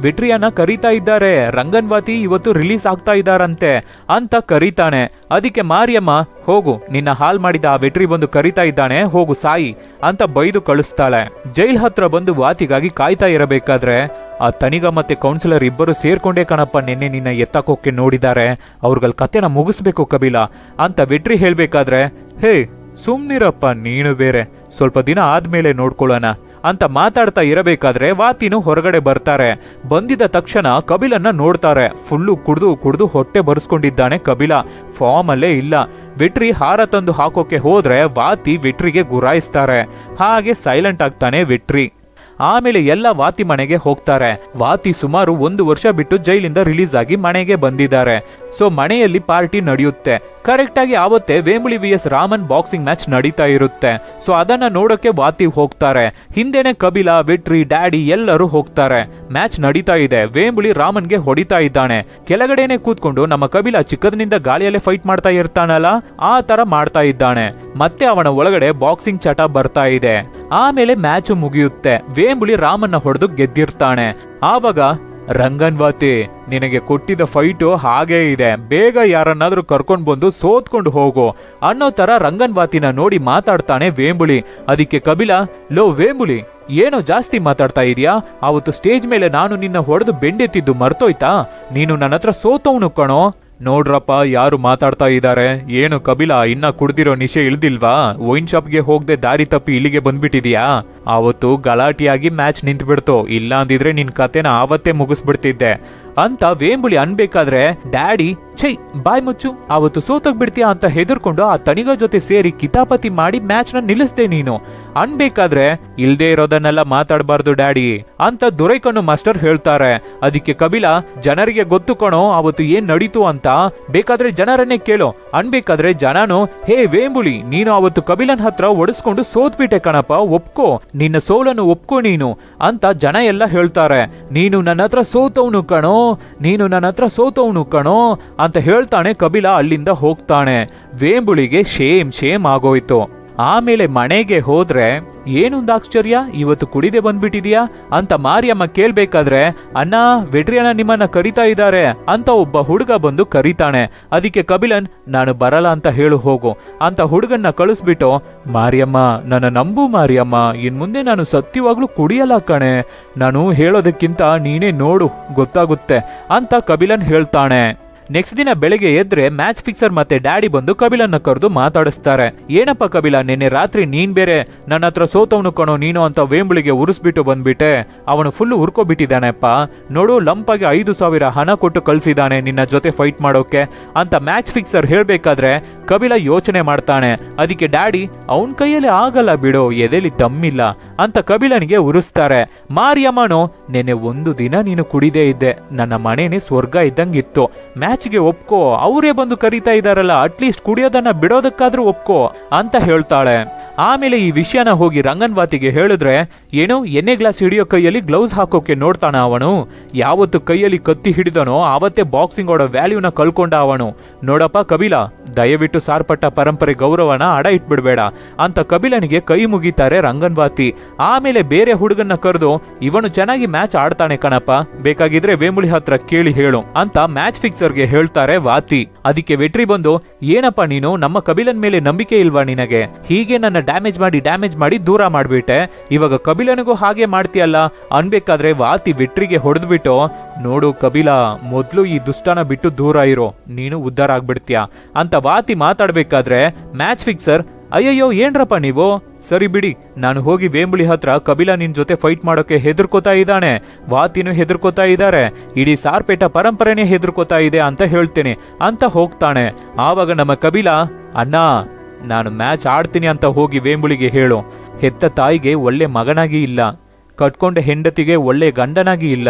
ವೆಟ್ರಿಯನ್ನ ಕರೀತಾ ಇದ್ದಾರೆ, ರಂಗನ್ವಾತಿ ಇವತ್ತು ರಿಲೀಸ್ ಆಗ್ತಾ ಇದ್ದಾರಂತೆ ಅಂತ ಕರೀತಾನೆ. ಅದಕ್ಕೆ ಮಾರಿಯಮ್ಮ ಹೋಗು, ನಿನ್ನ ಹಾಲ್ ಮಾಡಿದ ಆ ವೆಟ್ರಿ ಬಂದು ಕರೀತಾ ಇದ್ದಾನೆ, ಹೋಗು ಸಾಯಿ ಅಂತ ಬೈದು ಕಳಿಸ್ತಾಳೆ. ಜೈಲ್ ಹತ್ರ ಬಂದು ವಾತಿಗಾಗಿ ಕಾಯ್ತಾ ಇರಬೇಕಾದ್ರೆ ಆ ತಣಿಗ ಮತ್ತೆ ಕೌನ್ಸಿಲರ್ ಇಬ್ಬರು ಸೇರ್ಕೊಂಡೇ ಕಣಪ್ಪ ನಿನ್ನೆ ನಿನ್ನ ಎತ್ತಕೋಕೆ ನೋಡಿದ್ದಾರೆ, ಅವ್ರಗಳ ಕತೆನ ಮುಗಿಸ್ಬೇಕು ಕಬಿಲಾ ಅಂತ ವೆಟ್ರಿ ಹೇಳ್ಬೇಕಾದ್ರೆ, ಹೇ ಸುಮ್ನಿರಪ್ಪ ನೀನು ಬೇರೆ, ಸ್ವಲ್ಪ ದಿನ ಆದ್ಮೇಲೆ ನೋಡ್ಕೊಳ್ಳೋಣ ಅಂತ ಮಾತಾಡ್ತಾ ಇರಬೇಕಾದ್ರೆ ವಾತಿನು ಹೊರಗಡೆ ಬರ್ತಾರೆ. ಬಂದಿದ ತಕ್ಷಣ ಕಬಿಲನ್ನ ನೋಡ್ತಾರೆ. ಫುಲ್ಲು ಕುಡ್ದು ಹೊಟ್ಟೆ ಬರ್ಸ್ಕೊಂಡಿದ್ದಾನೆ ಕಬಿಲಾ, ಫಾರ್ಮ್ ಅಲ್ಲೇ ಇಲ್ಲ. ವೆಟ್ರಿ ಹಾರ ತಂದು ಹಾಕೋಕೆ ಹೋದ್ರೆ ವಾತಿ ವೆಟ್ರಿಗೆ ಗುರಾಯಿಸ್ತಾರೆ. ಹಾಗೆ ಸೈಲೆಂಟ್ ಆಗ್ತಾನೆ ವೆಟ್ರಿ. ಆಮೇಲೆ ಎಲ್ಲ ವಾತಿ ಮನೆಗೆ ಹೋಗ್ತಾರೆ. ವಾತಿ ಸುಮಾರು 1 ವರ್ಷ ಬಿಟ್ಟು ಜೈಲಿಂದ ರಿಲೀಸ್ ಆಗಿ ಮನೆಗೆ ಬಂದಿದ್ದಾರೆ. ಸೊ ಮನೆಯಲ್ಲಿ ಪಾರ್ಟಿ ನಡೆಯುತ್ತೆ. ಕರೆಕ್ಟ್ ಆಗಿ ಆವತ್ತೇ ವೇಮುಳಿ vs ರಾಮನ್ ಬಾಕ್ಸಿಂಗ್ ಮ್ಯಾಚ್ ನಡೀತಾ ಇರುತ್ತೆ. ಸೊ ಅದನ್ನ ನೋಡೋಕೆ ವಾತಿ ಹೋಗ್ತಾರೆ. ಹಿಂದೆನೆ ಕಬಿಲಾ, ವೆಟ್ರಿ, ಡ್ಯಾಡಿ ಎಲ್ಲರೂ ಹೋಗ್ತಾರೆ. ಮ್ಯಾಚ್ ನಡೀತಾ ಇದೆ. ವೇಮುಳಿ ರಾಮನ್ಗೆ ಹೊಡಿತಾ ಇದ್ದಾನೆ. ಕೆಳಗಡೆನೆ ಕೂತ್ಕೊಂಡು ನಮ್ಮ ಕಬಿಲಾ ಚಿಕ್ಕದನಿಂದ ಗಾಳಿಯಲ್ಲೇ ಫೈಟ್ ಮಾಡ್ತಾ ಇರ್ತಾನಲ್ಲ, ಆ ತರ ಮಾಡ್ತಾ ಇದ್ದಾನೆ. ಮತ್ತೆ ಅವನ ಒಳಗಡೆ ಬಾಕ್ಸಿಂಗ್ ಚಟ ಬರ್ತಾ ಇದೆ. ಆಮೇಲೆ ಮ್ಯಾಚ್ ಮುಗಿಯುತ್ತೆ. ವೇಮುಳಿ ರಾಮನ್ನ ಹೊಡೆದು ಗೆದ್ದಿರ್ತಾನೆ. ಆವಾಗ ರಂಗನ್ವಾತಿ ನಿನಗೆ ಕೊಟ್ಟಿದ್ದ ಫೈಟು ಹಾಗೇ ಇದೆ, ಬೇಗ ಯಾರನ್ನಾದ್ರೂ ಕರ್ಕೊಂಡ್ ಬಂದು ಸೋತ್ಕೊಂಡು ಹೋಗು ಅನ್ನೋ ತರ ರಂಗನ್ವಾತಿನ ನೋಡಿ ಮಾತಾಡ್ತಾನೆ ವೇಮುಳಿ. ಅದಕ್ಕೆ ಕಬಿಲಾ, ಲೋ ವೇಮುಳಿ ಏನೋ ಜಾಸ್ತಿ ಮಾತಾಡ್ತಾ ಇದೀಯಾ, ಅವತ್ತು ಸ್ಟೇಜ್ ಮೇಲೆ ನಾನು ನಿನ್ನ ಹೊಡೆದು ಬೆಂಡೆತ್ತಿದ್ದು ಮರ್ತೋಯ್ತಾ, ನೀನು ನನ್ನ ಹತ್ರ ಸೋತವನು ಕಣೋ. ನೋಡ್ರಪ್ಪ ಯಾರು ಮಾತಾಡ್ತಾ ಇದ್ದಾರೆ, ಏನು ಕಬಿಲಾ ಇನ್ನ ಕುಡ್ದಿರೋ ನಿಶೆ ಇಳ್ದಿಲ್ವಾ, ವೈನ್ ಶಾಪ್ಗೆ ಹೋಗದೆ ದಾರಿ ತಪ್ಪಿ ಇಲ್ಲಿಗೆ ಬಂದ್ಬಿಟ್ಟಿದ್ಯಾ ಆವತ್ತು ಗಲಾಟಿಯಾಗಿ ಮ್ಯಾಚ್ ನಿಂತ್ಬಿಡ್ತು, ಇಲ್ಲ ಅಂದಿದ್ರೆ ನಿನ್ ಕತೆನ ಆವತ್ತೇ ಮುಗಿಸ್ಬಿಡ್ತಿದ್ದೆ ಅಂತ ವೇಂಬುಲಿ ಅನ್ಬೇಕಾದ್ರೆ ಡ್ಯಾಡಿ ಛೈ ಬಾಯ್ ಮುಚ್ಚು, ಆವತ್ತು ಸೋತೋಗ್ಬಿಡ್ತೀಯಾ ಅಂತ ಹೆದರ್ಕೊಂಡು ಆ ತಣಿಗ ಜೊತೆ ಸೇರಿ ಕಿತಾಪತಿ ಮಾಡಿ ಮ್ಯಾಚ್ ನ ನಿಲ್ಲಿಸ್ದೆ ನೀನು ಅನ್ಬೇಕಾದ್ರೆ ಇಲ್ದೇ ಇರೋದನ್ನೆಲ್ಲ ಮಾತಾಡಬಾರ್ದು ಡ್ಯಾಡಿ ಅಂತ ದೊರೈಕಣ್ಣು ಮಾಸ್ಟರ್ ಹೇಳ್ತಾರೆ. ಅದಕ್ಕೆ ಕಪಿಲ ಜನರಿಗೆ ಗೊತ್ತು ಕಣೋ ಅವತ್ತು ಏನ್ ನಡೀತು ಅಂತ, ಬೇಕಾದ್ರೆ ಜನರನ್ನೇ ಕೇಳೋ ಅನ್ಬೇಕಾದ್ರೆ ಜನನು ಹೇ ವೇಂಬುಲಿ ನೀನು ಅವತ್ತು ಕಪಿಲನ್ ಹತ್ರ ಒಡಿಸ್ಕೊಂಡು ಸೋತ್ಬಿಟ್ಟೆ ಕಣಪ್ಪ, ಒಪ್ಕೋ ನಿನ್ನ ಸೋಲನ್ನು ಒಪ್ಕೋ ನೀನು ಅಂತ ಜನ ಎಲ್ಲ ಹೇಳ್ತಾರೆ. ನೀನು ನನ್ನ ಹತ್ರ ಸೋತವನು ಕಣೋ, ನೀನು ನನ್ನ ಹತ್ರ ಸೋತವನು ಕಣೋ ಅಂತ ಹೇಳ್ತಾನೆ. ಕಪಿಲ ಅಲ್ಲಿಂದ ಹೋಗ್ತಾನೆ. ವೇಂಬುಳಿಗೆ ಶೇಮ್ ಆಗೋಯ್ತು. ಆಮೇಲೆ ಮನೆಗೆ ಹೋದ್ರೆ ಏನೊಂದು ಆಶ್ಚರ್ಯ, ಇವತ್ತು ಕುಡಿದೆ ಬಂದ್ಬಿಟ್ಟಿದ್ಯಾ ಅಂತ ಮಾರಿಯಮ್ಮ ಕೇಳ್ಬೇಕಾದ್ರೆ ಅಣ್ಣ ವೆಟ್ರಿಯನ್ನ ನಿಮ್ಮನ್ನ ಕರಿತಾ ಇದ್ದಾರೆ ಅಂತ ಒಬ್ಬ ಹುಡುಗ ಬಂದು ಕರೀತಾನೆ. ಅದಕ್ಕೆ ಕಪಿಲನ್ ನಾನು ಬರಲ್ಲ ಅಂತ ಹೇಳು ಹೋಗು ಅಂತ ಹುಡುಗನ್ನ ಕಳಿಸ್ಬಿಟ್ಟು ಮಾರಿಯಮ್ಮ ನನ್ನ ನಂಬು ಮಾರಿಯಮ್ಮ, ಇನ್ ಮುಂದೆ ನಾನು ಸತ್ಯವಾಗ್ಲೂ ಕುಡಿಯಲ್ಲ ಕಣೆ, ನಾನು ಹೇಳೋದಕ್ಕಿಂತ ನೀನೇ ನೋಡು ಗೊತ್ತಾಗುತ್ತೆ ಅಂತ ಕಪಿಲನ್ ಹೇಳ್ತಾನೆ. ನೆಕ್ಸ್ಟ್ ದಿನ ಬೆಳಗ್ಗೆ ಎದ್ರೆ ಮ್ಯಾಚ್ ಫಿಕ್ಸರ್ ಮತ್ತೆ ಡ್ಯಾಡಿ ಬಂದು ಕಪಿಲನ್ನ ಕರೆದು ಮಾತಾಡಿಸ್ತಾರೆ. ಏನಪ್ಪ ಕಪಿಲ ನಿನ್ನೆ ರಾತ್ರಿ ನೀನ್ ಬೇರೆ ನನ್ನ ಹತ್ರ ಸೋತವನು ಕಣೋ ನೀನು ಅಂತ ವೇಂಬುಳಿಗೆ ಉರಿಸ್ಬಿಟ್ಟು ಬಂದ್ಬಿಟ್ಟೆ, ಅವನು ಫುಲ್ ಉರ್ಕೊಬಿಟ್ಟಿದ್ದಾನೆಪ್ಪ, ನೋಡು ಲಂಪಾಗಿ 5,000 ಹಣ ಕೊಟ್ಟು ಕಳ್ಸಿದಾನೆ ನಿನ್ನ ಜೊತೆ ಫೈಟ್ ಮಾಡೋಕೆ ಅಂತ ಮ್ಯಾಚ್ ಫಿಕ್ಸರ್ ಹೇಳ್ಬೇಕಾದ್ರೆ ಕಪಿಲ ಯೋಚನೆ ಮಾಡ್ತಾನೆ. ಅದಕ್ಕೆ ಡ್ಯಾಡಿ ಅವನ್ ಕೈಯಲ್ಲಿ ಆಗಲ್ಲ ಬಿಡೋ, ಎದೆಲಿ ದಮ್ಮಿಲ್ಲ ಅಂತ ಕಪಿಲನಿಗೆ ಉರಿಸ್ತಾರೆ. ಮಾರಿಯಮ್ಮನು ನೆನ್ನೆ ಒಂದು ದಿನ ನೀನು ಕುಡಿದೇ ಇದ್ದೆ, ನನ್ನ ಮನೇನೆ ಸ್ವರ್ಗ ಇದ್ದಂಗಿತ್ತು, ಮ್ಯಾಚ್ಗೆ ಒಪ್ಕೋ, ಅವರೇ ಬಂದು ಕರೀತಾ ಇದಾರಲ್ಲ ಅಟ್ಲೀಸ್ಟ್ ಕುಡಿಯೋದನ್ನ ಬಿಡೋದಕ್ಕಾದ್ರೂ ಒಪ್ಕೋ ಅಂತ ಹೇಳ್ತಾಳೆ. ಆಮೇಲೆ ಈ ವಿಷಯನ ಹೋಗಿ ರಂಗನ್ವಾತಿಗೆ ಹೇಳಿದ್ರೆ ಏನೋ ಎಣ್ಣೆ ಗ್ಲಾಸ್ ಹಿಡಿಯೋ ಕೈಯಲ್ಲಿ ಗ್ಲೌಸ್ ಹಾಕೋಕೆ ನೋಡ್ತಾನ ಅವನು, ಯಾವತ್ತು ಕೈಯಲ್ಲಿ ಕತ್ತಿ ಹಿಡಿದನೋ ಆವತ್ತೇ ಬಾಕ್ಸಿಂಗ್ ಆಡೋ ವ್ಯಾಲ್ಯೂನ ಕಳ್ಕೊಂಡ ಅವನು. ನೋಡಪ್ಪ ಕಪಿಲ ದಯವಿಟ್ಟು ಸಾರ್ಪಟ್ಟ ಪರಂಪರೆ ಗೌರವನ ಅಡ ಇಟ್ಬಿಡ್ಬೇಡ ಅಂತ ಕಪಿಲನಿಗೆ ಕೈ ಮುಗಿತಾರೆ ರಂಗನ್ವಾತಿ. ಆಮೇಲೆ ಬೇರೆ ಹುಡುಗನ್ನ ಕರೆದು ಇವನು ಚೆನ್ನಾಗಿ ಮ್ಯಾಚ್ ಆಡ್ತಾನೆ ಕಣಪ್ಪ, ಬೇಕಾಗಿದ್ರೆ ವೇಂಬುಳಿ ಹತ್ರ ಕೇಳಿ ಹೇಳು ಅಂತ ಮ್ಯಾಚ್ ಫಿಕ್ಸರ್ಗೆ ಹೇಳ್ತಾರೆ ವಾತಿ. ಅದಕ್ಕೆ ವೆಟ್ರಿ ಬಂದು ಏನಪ್ಪ ನೀನು ನಮ್ಮ ಕಪಿಲನ್ ಮೇಲೆ ನಂಬಿಕೆ ಇಲ್ವಾ ನಿನಗೆ, ಹೀಗೆ ನನ್ನ ಡ್ಯಾಮೇಜ್ ಮಾಡಿ ದೂರ ಮಾಡ್ಬಿಟ್ಟೆ, ಇವಾಗ ಕಪಿಲನಿಗೂ ಹಾಗೆ ಮಾಡ್ತೀಯಲ್ಲ ಅನ್ಬೇಕಾದ್ರೆ ವಾತಿ ವೆಟ್ರಿಗೆ ಹೊಡೆದ್ಬಿಟ್ಟು ನೋಡು ಕಪಿಲ ಮೊದ್ಲು ಈ ದುಷ್ಟನ ಬಿಟ್ಟು ದೂರ ಇರೋ, ನೀನು ಉದ್ಧಾರ ಆಗ್ಬಿಡ್ತೀಯ ಅಂತ ವಾತಿ ಮಾತಾಡ್ಬೇಕಾದ್ರೆ ಮ್ಯಾಚ್ ಫಿಕ್ಸರ್ ಅಯ್ಯಯ್ಯೋ ಏನ್ರಪ್ಪ ನೀವು, ಸರಿ ಬಿಡಿ ನಾನು ಹೋಗಿ ವೇಂಬುಳಿ ಹತ್ರ ಕಪಿಲ ನಿನ್ ಜೊತೆ ಫೈಟ್ ಮಾಡೋಕೆ ಹೆದರ್ಕೋತಾ ಇದ್ದಾನೆ, ವಾತಿನೂ ಹೆದರ್ಕೋತಾ ಇದ್ದಾರೆ, ಇಡೀ ಸಾರ್ಪೇಟ ಪರಂಪರೆನೇ ಹೆದರ್ಕೋತಾ ಇದೆ ಅಂತ ಹೇಳ್ತೇನೆ ಅಂತ ಹೋಗ್ತಾನೆ. ಆವಾಗ ನಮ್ಮ ಕಪಿಲ ಅಣ್ಣ ನಾನು ಮ್ಯಾಚ್ ಆಡ್ತೀನಿ ಅಂತ ಹೋಗಿ ವೇಂಬುಳಿಗೆ ಹೇಳು, ಹೆತ್ತ ತಾಯಿಗೆ ಒಳ್ಳೆ ಮಗನಾಗಿ ಇಲ್ಲ, ಕಟ್ಕೊಂಡ ಹೆಂಡತಿಗೆ ಒಳ್ಳೆ ಗಂಡನಾಗಿ ಇಲ್ಲ,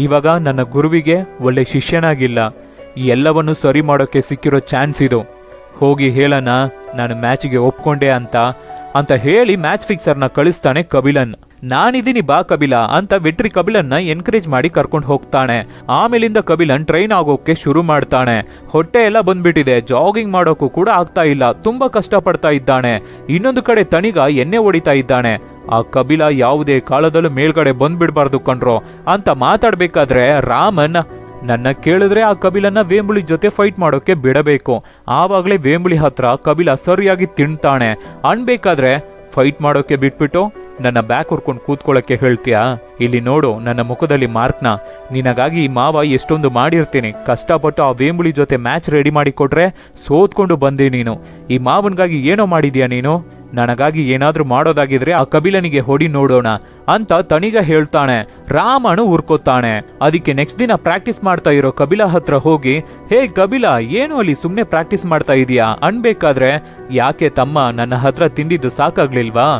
ಇವಾಗ ನನ್ನ ಗುರುವಿಗೆ ಒಳ್ಳೆ ಶಿಷ್ಯನಾಗಿಲ್ಲ, ಈ ಎಲ್ಲವನ್ನು ಸರಿ ಮಾಡೋಕೆ ಸಿಕ್ಕಿರೋ ಚಾನ್ಸ್ ಇದು, ಹೋಗಿ ಹೇಳೋಣ ನಾನು ಮ್ಯಾಚ್ಗೆ ಒಪ್ಕೊಂಡೆ ಅಂತ ಹೇಳಿ ಮ್ಯಾಚ್ ಫಿಕ್ಸರ್ನ ಕಳಿಸ್ತಾನೆ ಕಪಿಲನ್. ನಾನಿದ್ದೀನಿ ಬಾ ಕಪಿಲ ಅಂತ ವೆಟ್ರಿ ಕಪಿಲನ್ನ ಎನ್ಕರೇಜ್ ಮಾಡಿ ಕರ್ಕೊಂಡು ಹೋಗ್ತಾನೆ. ಆಮೇಲಿಂದ ಕಪಿಲನ್ ಟ್ರೈನ್ ಆಗೋಕೆ ಶುರು ಮಾಡ್ತಾನೆ. ಹೊಟ್ಟೆ ಎಲ್ಲ ಬಂದ್ಬಿಟ್ಟಿದೆ, ಜಾಗಿಂಗ್ ಮಾಡೋಕ್ಕೂ ಕೂಡ ಆಗ್ತಾ ಇಲ್ಲ, ತುಂಬಾ ಕಷ್ಟಪಡ್ತಾ ಇದ್ದಾನೆ. ಇನ್ನೊಂದು ಕಡೆ ತಣಿಗ ಎಣ್ಣೆ ಹೊಡಿತಾ ಇದ್ದಾನೆ. ಆ ಕಪಿಲ ಯಾವುದೇ ಕಾಲದಲ್ಲೂ ಮೇಲ್ಗಡೆ ಬಂದ್ಬಿಡ್ಬಾರ್ದು ಕಣ್ರೋ ಅಂತ ಮಾತಾಡ್ಬೇಕಾದ್ರೆ ರಾಮನ್ ನನ್ನ ಕೇಳಿದ್ರೆ ಆ ಕಪಿಲನ್ನ ವೇಂಬುಳಿ ಜೊತೆ ಫೈಟ್ ಮಾಡೋಕೆ ಬಿಡಬೇಕು, ಆವಾಗಲೇ ವೇಂಬುಳಿ ಹತ್ರ ಕಪಿಲ ಸರಿಯಾಗಿ ತಿಂತಾನೆ ಅನ್ಬೇಕಾದ್ರೆ ಫೈಟ್ ಮಾಡೋಕೆ ಬಿಟ್ಬಿಟ್ಟು ನನ್ನ ಬ್ಯಾಕ್ ಹೊರ್ಕೊಂಡು ಕೂತ್ಕೊಳ್ಳೋಕೆ ಹೇಳ್ತೀಯಾ, ಇಲ್ಲಿ ನೋಡು ನನ್ನ ಮುಖದಲ್ಲಿ ಮಾರ್ಕ್ನ, ನಿನಗಾಗಿ ಈ ಮಾವ ಎಷ್ಟೊಂದು ಮಾಡಿರ್ತೀನಿ, ಕಷ್ಟಪಟ್ಟು ಆ ವೇಂಬುಳಿ ಜೊತೆ ಮ್ಯಾಚ್ ರೆಡಿ ಮಾಡಿ ಕೊಟ್ರೆ ಸೋತ್ಕೊಂಡು ಬಂದೆ ನೀನು, ಈ ಮಾವನ್ಗಾಗಿ ಏನೋ ಮಾಡಿದ್ಯಾ ನೀನು, ನನಗಾಗಿ ಏನಾದ್ರೂ ಮಾಡೋದಾಗಿದ್ರೆ ಆ ಕಪಿಲನಿಗೆ ಹೊಡಿ ನೋಡೋಣ ಅಂತ ತಣಿಗ ಹೇಳ್ತಾನೆ. ರಾಮನು ಉರ್ಕೋತಾನೆ. ಅದಕ್ಕೆ ನೆಕ್ಸ್ಟ್ ದಿನ ಪ್ರಾಕ್ಟೀಸ್ ಮಾಡ್ತಾ ಇರೋ ಕಪಿಲ ಹತ್ರ ಹೋಗಿ ಹೇ ಕಪಿಲ ಏನು ಅಲ್ಲಿ ಸುಮ್ನೆ ಪ್ರಾಕ್ಟೀಸ್ ಮಾಡ್ತಾ ಇದೀಯಾ ಅನ್ಬೇಕಾದ್ರೆ ಯಾಕೆ ತಮ್ಮ ನನ್ನ ಹತ್ರ ತಿಂದಿದ್ದು ಸಾಕಾಗ್ಲಿಲ್ವಾ,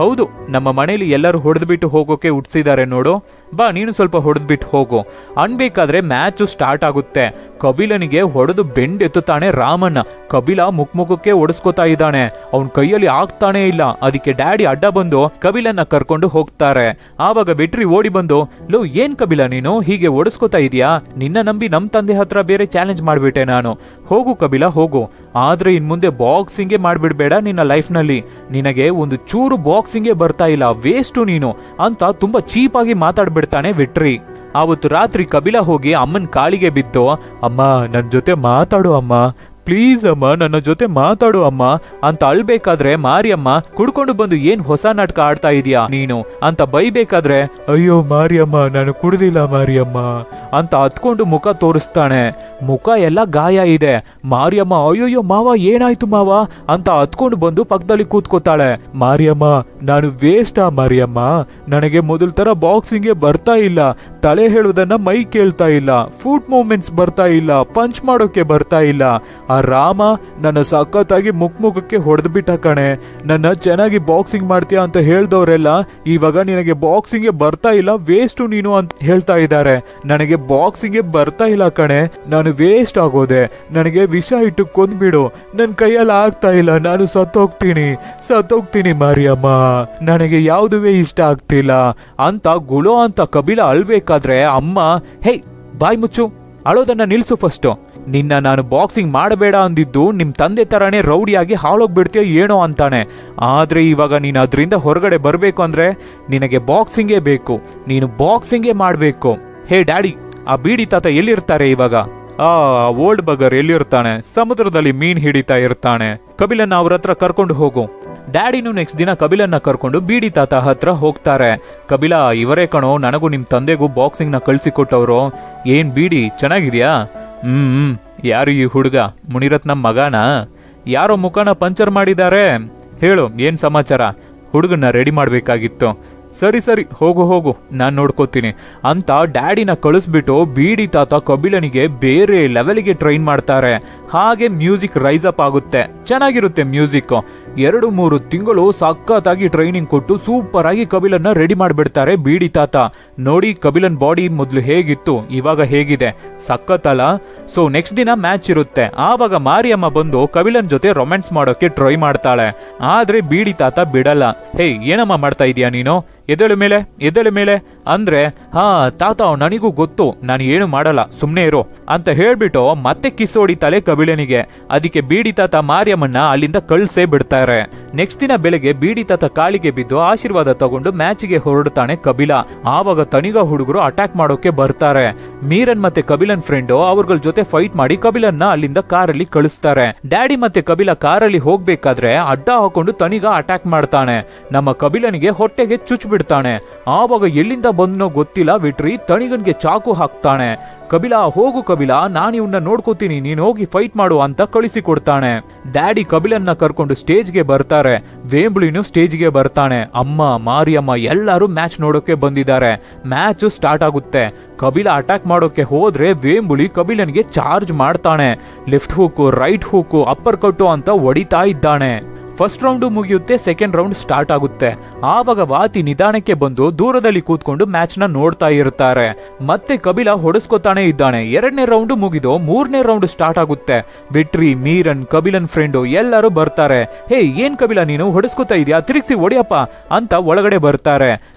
ಹೌದು ನಮ್ಮ ಮನೇಲಿ ಎಲ್ಲರೂ ಹೊಡೆದ್ಬಿಟ್ಟು ಹೋಗೋಕೆ ಉಟ್ಸಿದ್ದಾರೆ ನೋಡು, ಬಾ ನೀನು ಸ್ವಲ್ಪ ಹೊಡೆದ್ಬಿಟ್ಟು ಹೋಗು ಅನ್ಬೇಕಾದ್ರೆ ಮ್ಯಾಚು ಸ್ಟಾರ್ಟ್ ಆಗುತ್ತೆ. ಕಪಿಲನಿಗೆ ಹೊಡೆದು ಬೆಂಡೆತ್ತುತ್ತಾನೆ ರಾಮಣ್ಣ. ಕಪಿಲ ಮುಖಕ್ಕೆ ಒಡಿಸ್ಕೋತಾ ಇದ್ದಾನೆ, ಅವನ್ ಕೈಯಲ್ಲಿ ಆಗ್ತಾನೆ ಇಲ್ಲ. ಅದಕ್ಕೆ ಡ್ಯಾಡಿ ಅಡ್ಡ ಬಂದು ಕಪಿಲನ್ನ ಕರ್ಕೊಂಡು ಹೋಗ್ತಾರೆ. ಆವಾಗ ವೆಟ್ರಿ ಓಡಿ ಬಂದು ಲೋ ಏನ್ ಕಪಿಲ ನೀನು ಹೀಗೆ ಒಡಿಸ್ಕೋತಾ ಇದೀಯಾ, ನಿನ್ನ ನಂಬಿ ನಮ್ ತಂದೆ ಹತ್ರ ಬೇರೆ ಚಾಲೆಂಜ್ ಮಾಡ್ಬಿಟ್ಟೆ ನಾನು, ಹೋಗು ಕಪಿಲ ಹೋಗು, ಆದ್ರೆ ಇನ್ ಮುಂದೆ ಬಾಕ್ಸಿಂಗೇ ಮಾಡ್ಬಿಡ್ಬೇಡ ನಿನ್ನ ಲೈಫ್ ನಲ್ಲಿ, ನಿನಗೆ ಒಂದು ಚೂರು ಬಾಕ್ಸಿಂಗೇ ಬರ್ತಾ ಇಲ್ಲ, ವೇಸ್ಟು ನೀನು ಅಂತ ತುಂಬಾ ಚೀಪ್ ಆಗಿ ಮಾತಾಡ್ಬಿಡ್ತಾನೆ ವೆಟ್ರಿ. ಆವತ್ತು ರಾತ್ರಿ ಕಪಿಲ ಹೋಗಿ ಅಮ್ಮನ್ ಕಾಲಿಗೆ ಬಿದ್ದು ಅಮ್ಮ ನನ್ ಜೊತೆ ಮಾತಾಡು ಅಮ್ಮ ಪ್ಲೀಸ್ ಅಮ್ಮ ನನ್ನ ಜೊತೆ ಮಾತಾಡು ಅಮ್ಮ ಅಂತ ಅಳ್ಬೇಕಾದ್ರೆ ಮಾರಿಯಮ್ಮ ಕುಡ್ಕೊಂಡು ಬಂದು ಏನ್ ಹೊಸ ನಾಟಕ ಆಡ್ತಾ ಇದೀಯಾ ನೀನು ಅಂತ ಬೈಬೇಕಾದ್ರೆ ಅಯ್ಯೋ ಮಾರಿಯಮ್ಮ ನಾನು ಕುಡ್ದಿಲ್ಲ ಮಾರಿಯಮ್ಮ ಅಂತ ಹತ್ಕೊಂಡು ಮುಖ ತೋರಿಸ್ತಾನೆ. ಮುಖ ಎಲ್ಲ ಗಾಯ ಇದೆ. ಮಾರಿಯಮ್ಮ ಅಯ್ಯೋಯ್ಯೋ ಮಾವ ಏನಾಯ್ತು ಮಾವ ಅಂತ ಹತ್ಕೊಂಡು ಬಂದು ಪಕ್ಕದಲ್ಲಿ ಕೂತ್ಕೋತಾಳೆ. ಮಾರಿಯಮ್ಮ ನಾನು ವೇಸ್ಟಾ ಮಾರಿಯಮ್ಮ, ನನಗೆ ಮೊದಲ ತರ ಬಾಕ್ಸಿಂಗ್ಗೆ ಬರ್ತಾ ಇಲ್ಲ, ತಲೆ ಹೇಳುವುದನ್ನ ಮೈ ಕೇಳ್ತಾ ಇಲ್ಲ, ಫುಟ್ ಮೂವ್ಮೆಂಟ್ಸ್ ಬರ್ತಾ ಇಲ್ಲ, ಪಂಚ್ ಮಾಡೋಕೆ ಬರ್ತಾ ಇಲ್ಲ. ಆ ರಾಮ ನನ್ನ ಸಖತ್ತಾಗಿ ಮುಖಕ್ಕೆ ಹೊಡೆದ್ಬಿಟ್ಟ ಕಣೆ. ನನ್ನ ಚೆನ್ನಾಗಿ ಬಾಕ್ಸಿಂಗ್ ಮಾಡ್ತೀಯಾ ಅಂತ ಹೇಳ್ದವ್ರೆಲ್ಲ ಇವಾಗ ನಿನಗೆ ಬಾಕ್ಸಿಂಗ್ಗೆ ಬರ್ತಾ ಇಲ್ಲ, ವೇಸ್ಟು ನೀನು ಅಂತ ಹೇಳ್ತಾ ಇದ್ದಾರೆ. ನನಗೆ ಬಾಕ್ಸಿಂಗ್ಗೆ ಬರ್ತಾ ಇಲ್ಲ ಕಣೆ, ನಾನು ವೇಸ್ಟ್ ಆಗೋದೆ, ನನಗೆ ವಿಷ ಇಟ್ಟು ಕೊಂದ್ಬಿಡು, ನನ್ನ ಕೈಯಲ್ಲಿ ಆಗ್ತಾ ಇಲ್ಲ, ನಾನು ಸತ್ತೋಗ್ತೀನಿ ಮಾರಿಯಮ್ಮ, ನನಗೆ ಯಾವುದುವೇ ಇಷ್ಟ ಆಗ್ತಿಲ್ಲ ಅಂತ ಗುಳೋ ಅಂತ ಕಬಿಲ ಅಳ್ಬೇಕಾದ್ರೆ ಅಮ್ಮ ಹೇ ಬಾಯ್ ಮುಚ್ಚು, ಅಳೋದನ್ನ ನಿಲ್ಸು ಫಸ್ಟು, ನಿನ್ನ ನಾನು ಬಾಕ್ಸಿಂಗ್ ಮಾಡಬೇಡ ಅಂದಿದ್ದು ನಿಮ್ ತಂದೆ ತರಾನೇ ರೌಡಿಯಾಗಿ ಹಾಳೋಗ್ಬಿಡ್ತೀಯೋ ಏನೋ ಅಂತಾನೆ. ಆದ್ರೆ ಇವಾಗ ನೀನು ಅದರಿಂದ ಹೊರಗಡೆ ಬರಬೇಕು ಅಂದ್ರೆ ನಿನಗೆ ಬಾಕ್ಸಿಂಗೇ ಬೇಕು, ನೀನು ಬಾಕ್ಸಿಂಗೇ ಮಾಡಬೇಕು. ಹೇ ಡ್ಯಾಡಿ, ಆ ಬೀಡಿ ತಾತ ಎಲ್ಲಿರ್ತಾರೆ ಇವಾಗ? ಓಲ್ಡ್ ಬಗರ್ ಎಲ್ಲಿರ್ತಾನೆ? ಸಮುದ್ರದಲ್ಲಿ ಮೀನ್ ಹಿಡಿತಾ ಇರ್ತಾನೆ. ಕಬಿಲನ್ನ ಅವ್ರ ಹತ್ರ ಕರ್ಕೊಂಡು ಹೋಗು. ಡ್ಯಾಡಿನೂ ನೆಕ್ಸ್ಟ್ ದಿನ ಕಬಿಲನ್ನ ಕರ್ಕೊಂಡು ಬೀಡಿ ತಾತ ಹತ್ರ ಹೋಗ್ತಾರೆ. ಕಬಿಲ, ಇವರೇ ಕಣೋ ನನಗೂ ನಿಮ್ ತಂದೆಗೂ ಬಾಕ್ಸಿಂಗ್ ನ ಕಳ್ಸಿಕೊಟ್ಟವ್ರು. ಏನ್ ಬೀಡಿ ಚೆನ್ನಾಗಿದ್ಯಾ? ಯಾರು ಈ ಹುಡುಗ? ಮುನಿರತ್ನಂ ಮಗನಾ? ಯಾರೋ ಮುಖನ ಪಂಚರ್ ಮಾಡಿದ್ದಾರೆ. ಹೇಳು ಏನ್ ಸಮಾಚಾರ? ಹುಡುಗನ್ನ ರೆಡಿ ಮಾಡ್ಬೇಕಾಗಿತ್ತು. ಸರಿ ಹೋಗು ನಾನು ನೋಡ್ಕೋತೀನಿ ಅಂತ ಡ್ಯಾಡಿನ ಕಳಿಸ್ಬಿಟ್ಟು ಬೀಡಿ ತಾತ ಕಬಿಲನಿಗೆ ಬೇರೆ ಲೆವೆಲ್ಗೆ ಟ್ರೈನ್ ಮಾಡ್ತಾರೆ. ಹಾಗೆ ಮ್ಯೂಸಿಕ್ ರೈಸ್ ಅಪ್ ಆಗುತ್ತೆ, ಚೆನ್ನಾಗಿರುತ್ತೆ ಮ್ಯೂಸಿಕ್. 2-3 ತಿಂಗಳು ಸಖತ್ತಾಗಿ ಟ್ರೈನಿಂಗ್ ಕೊಟ್ಟು ಸೂಪರ್ ಆಗಿ ಕಬಿಲನ್ನ ರೆಡಿ ಮಾಡಿಬಿಡ್ತಾರೆ ಬೀಡಿ ತಾತ. ನೋಡಿ ಕಬಿಲನ್ ಬಾಡಿ ಮೊದಲು ಹೇಗಿತ್ತು ಇವಾಗ ಹೇಗಿದೆ, ಸಖತ್ತಲ್ಲ? ಸೊ ನೆಕ್ಸ್ಟ್ ದಿನ ಮ್ಯಾಚ್ ಇರುತ್ತೆ. ಆವಾಗ ಮಾರಿಯಮ್ಮ ಬಂದು ಕಬಿಲನ್ ಜೊತೆ ರೊಮ್ಯಾನ್ಸ್ ಮಾಡೋಕೆ ಟ್ರೈ ಮಾಡ್ತಾಳೆ. ಆದ್ರೆ ಬೀಡಿ ತಾತ ಬಿಡಲ್ಲ. ಹೇ ಏನಮ್ಮ ಮಾಡ್ತಾ ಇದೀಯಾ ನೀನು? ಎದ್ದೇಳು ಮೇಲೆ ಅಂದ್ರೆ ತಾತ ನನಗೂ ಗೊತ್ತು, ನಾನು ಏನು ಮಾಡಲ್ಲ, ಸುಮ್ನೆ ಇರೋ ಅಂತ ಹೇಳ್ಬಿಟ್ಟು ಮತ್ತೆ ಕಿಸ್ ಹೊಡಿತಾಳೆ ಕಬಿಲನಿಗೆ. ಅದಕ್ಕೆ ಬೀಡಿ ತಾತ ಮಾರಿಯಮ್ಮನ್ನ ಅಲ್ಲಿಂದ ಕಳ್ಸೇ ಬಿಡ್ತಾರೆ. ನೆಕ್ಸ್ಟ್ ದಿನ ಬೆಳಗ್ಗೆ ಬೀಡಿ ತಾತ ಕಾಲಿಗೆ ಬಿದ್ದು ಆಶೀರ್ವಾದ ತಗೊಂಡು ಮ್ಯಾಚ್ಗೆ ಹೊರಡ್ತಾನೆ ಕಬಿಲ. ಆವಾಗ ತನಿಗ ಹುಡುಗರು ಅಟ್ಯಾಕ್ ಮಾಡೋಕೆ ಬರ್ತಾರೆ. ಮೀರನ್ ಮತ್ತೆ ಕಬಿಲನ್ ಫ್ರೆಂಡು ಅವ್ರಗಳ ಜೊತೆ ಫೈಟ್ ಮಾಡಿ ಕಬಿಲನ್ನ ಅಲ್ಲಿಂದ ಕಾರಲ್ಲಿ ಕಳಿಸ್ತಾರೆ. ಡ್ಯಾಡಿ ಮತ್ತೆ ಕಬಿಲ ಕಾರಲ್ಲಿ ಹೋಗ್ಬೇಕಾದ್ರೆ ಅಡ್ಡ ಹಾಕೊಂಡು ತನಿಗ ಅಟ್ಯಾಕ್ ಮಾಡ್ತಾನೆ. ನಮ್ಮ ಕಬಿಲನಿಗೆ ಹೊಟ್ಟೆಗೆ ಚುಚ್ಬಿಡ್ತಾನೆ. ಆವಾಗ ಎಲ್ಲಿಂದ ಬಂದ್ನೋ ಗೊತ್ತಿಲ್ಲ, ವಿಟ್ರಿ ತನಿಗನ್ಗೆ ಚಾಕು ಹಾಕ್ತಾನೆ. ಕಬಿಲ ಹೋಗು ಕಬಿಲ, ನಾನು ಇವನ್ನ ನೋಡ್ಕೋತೀನಿ, ನೀನ್ ಹೋಗಿ ಫೈಟ್ ಮಾಡು ಅಂತ ಕಳಿಸಿಕೊಡ್ತಾನೆ. ಡ್ಯಾಡಿ ಕಬಿಲನ್ನ ಕರ್ಕೊಂಡು ಸ್ಟೇಜ್ಗೆ ಬರ್ತಾರೆ. ವೇಂಬುಳಿನೂ ಸ್ಟೇಜ್ಗೆ ಬರ್ತಾನೆ. ಅಮ್ಮ ಮಾರಿಯಮ್ಮ ಎಲ್ಲರೂ ಮ್ಯಾಚ್ ನೋಡೋಕೆ ಬಂದಿದ್ದಾರೆ. ಮ್ಯಾಚ್ ಸ್ಟಾರ್ಟ್ ಆಗುತ್ತೆ. ಕಬಿಲ ಅಟ್ಯಾಕ್ ಮಾಡೋಕೆ ಹೋದ್ರೆ ವೇಂಬುಳಿ ಕಬಿಲನ್ಗೆ ಚಾರ್ಜ್ ಮಾಡ್ತಾನೆ. ಲೆಫ್ಟ್ ಹೂಕು, ರೈಟ್ ಹೂಕು, ಅಪ್ಪರ್ ಕಟ್ಟು ಅಂತ ಹೊಡಿತಾ ಇದ್ದಾನೆ. ಫಸ್ಟ್ ರೌಂಡು ಮುಗಿಯುತ್ತೆ, ಸೆಕೆಂಡ್ ರೌಂಡ್ ಸ್ಟಾರ್ಟ್ ಆಗುತ್ತೆ. ಆವಾಗ ವಾತಿ ನಿಧಾನಕ್ಕೆ ಬಂದು ದೂರದಲ್ಲಿ ಕೂತ್ಕೊಂಡು ಮ್ಯಾಚ್ ನ ನೋಡ್ತಾ ಇರ್ತಾರೆ. ಮತ್ತೆ ಕಬಿಲ ಹೊಡೆಸ್ಕೊತಾನೆ ಇದ್ದಾನೆ. 2ನೇ ರೌಂಡ್ ಮುಗಿದು 3ನೇ ರೌಂಡ್ ಸ್ಟಾರ್ಟ್ ಆಗುತ್ತೆ. ವಿಟ್ರಿ, ಮೀರನ್, ಕಬಿಲನ್ ಫ್ರೆಂಡು ಎಲ್ಲರೂ ಬರ್ತಾರೆ. ಹೇ ಏನ್ ಕಬಿಲ ನೀನು ಹೊಡೆಸ್ಕೊತಾ ಇದೀಯಾ, ತಿರುಗಿಸಿ ಹೊಡಿಯಪ್ಪ ಅಂತ ಒಳಗಡೆ ಬರ್ತಾರೆ.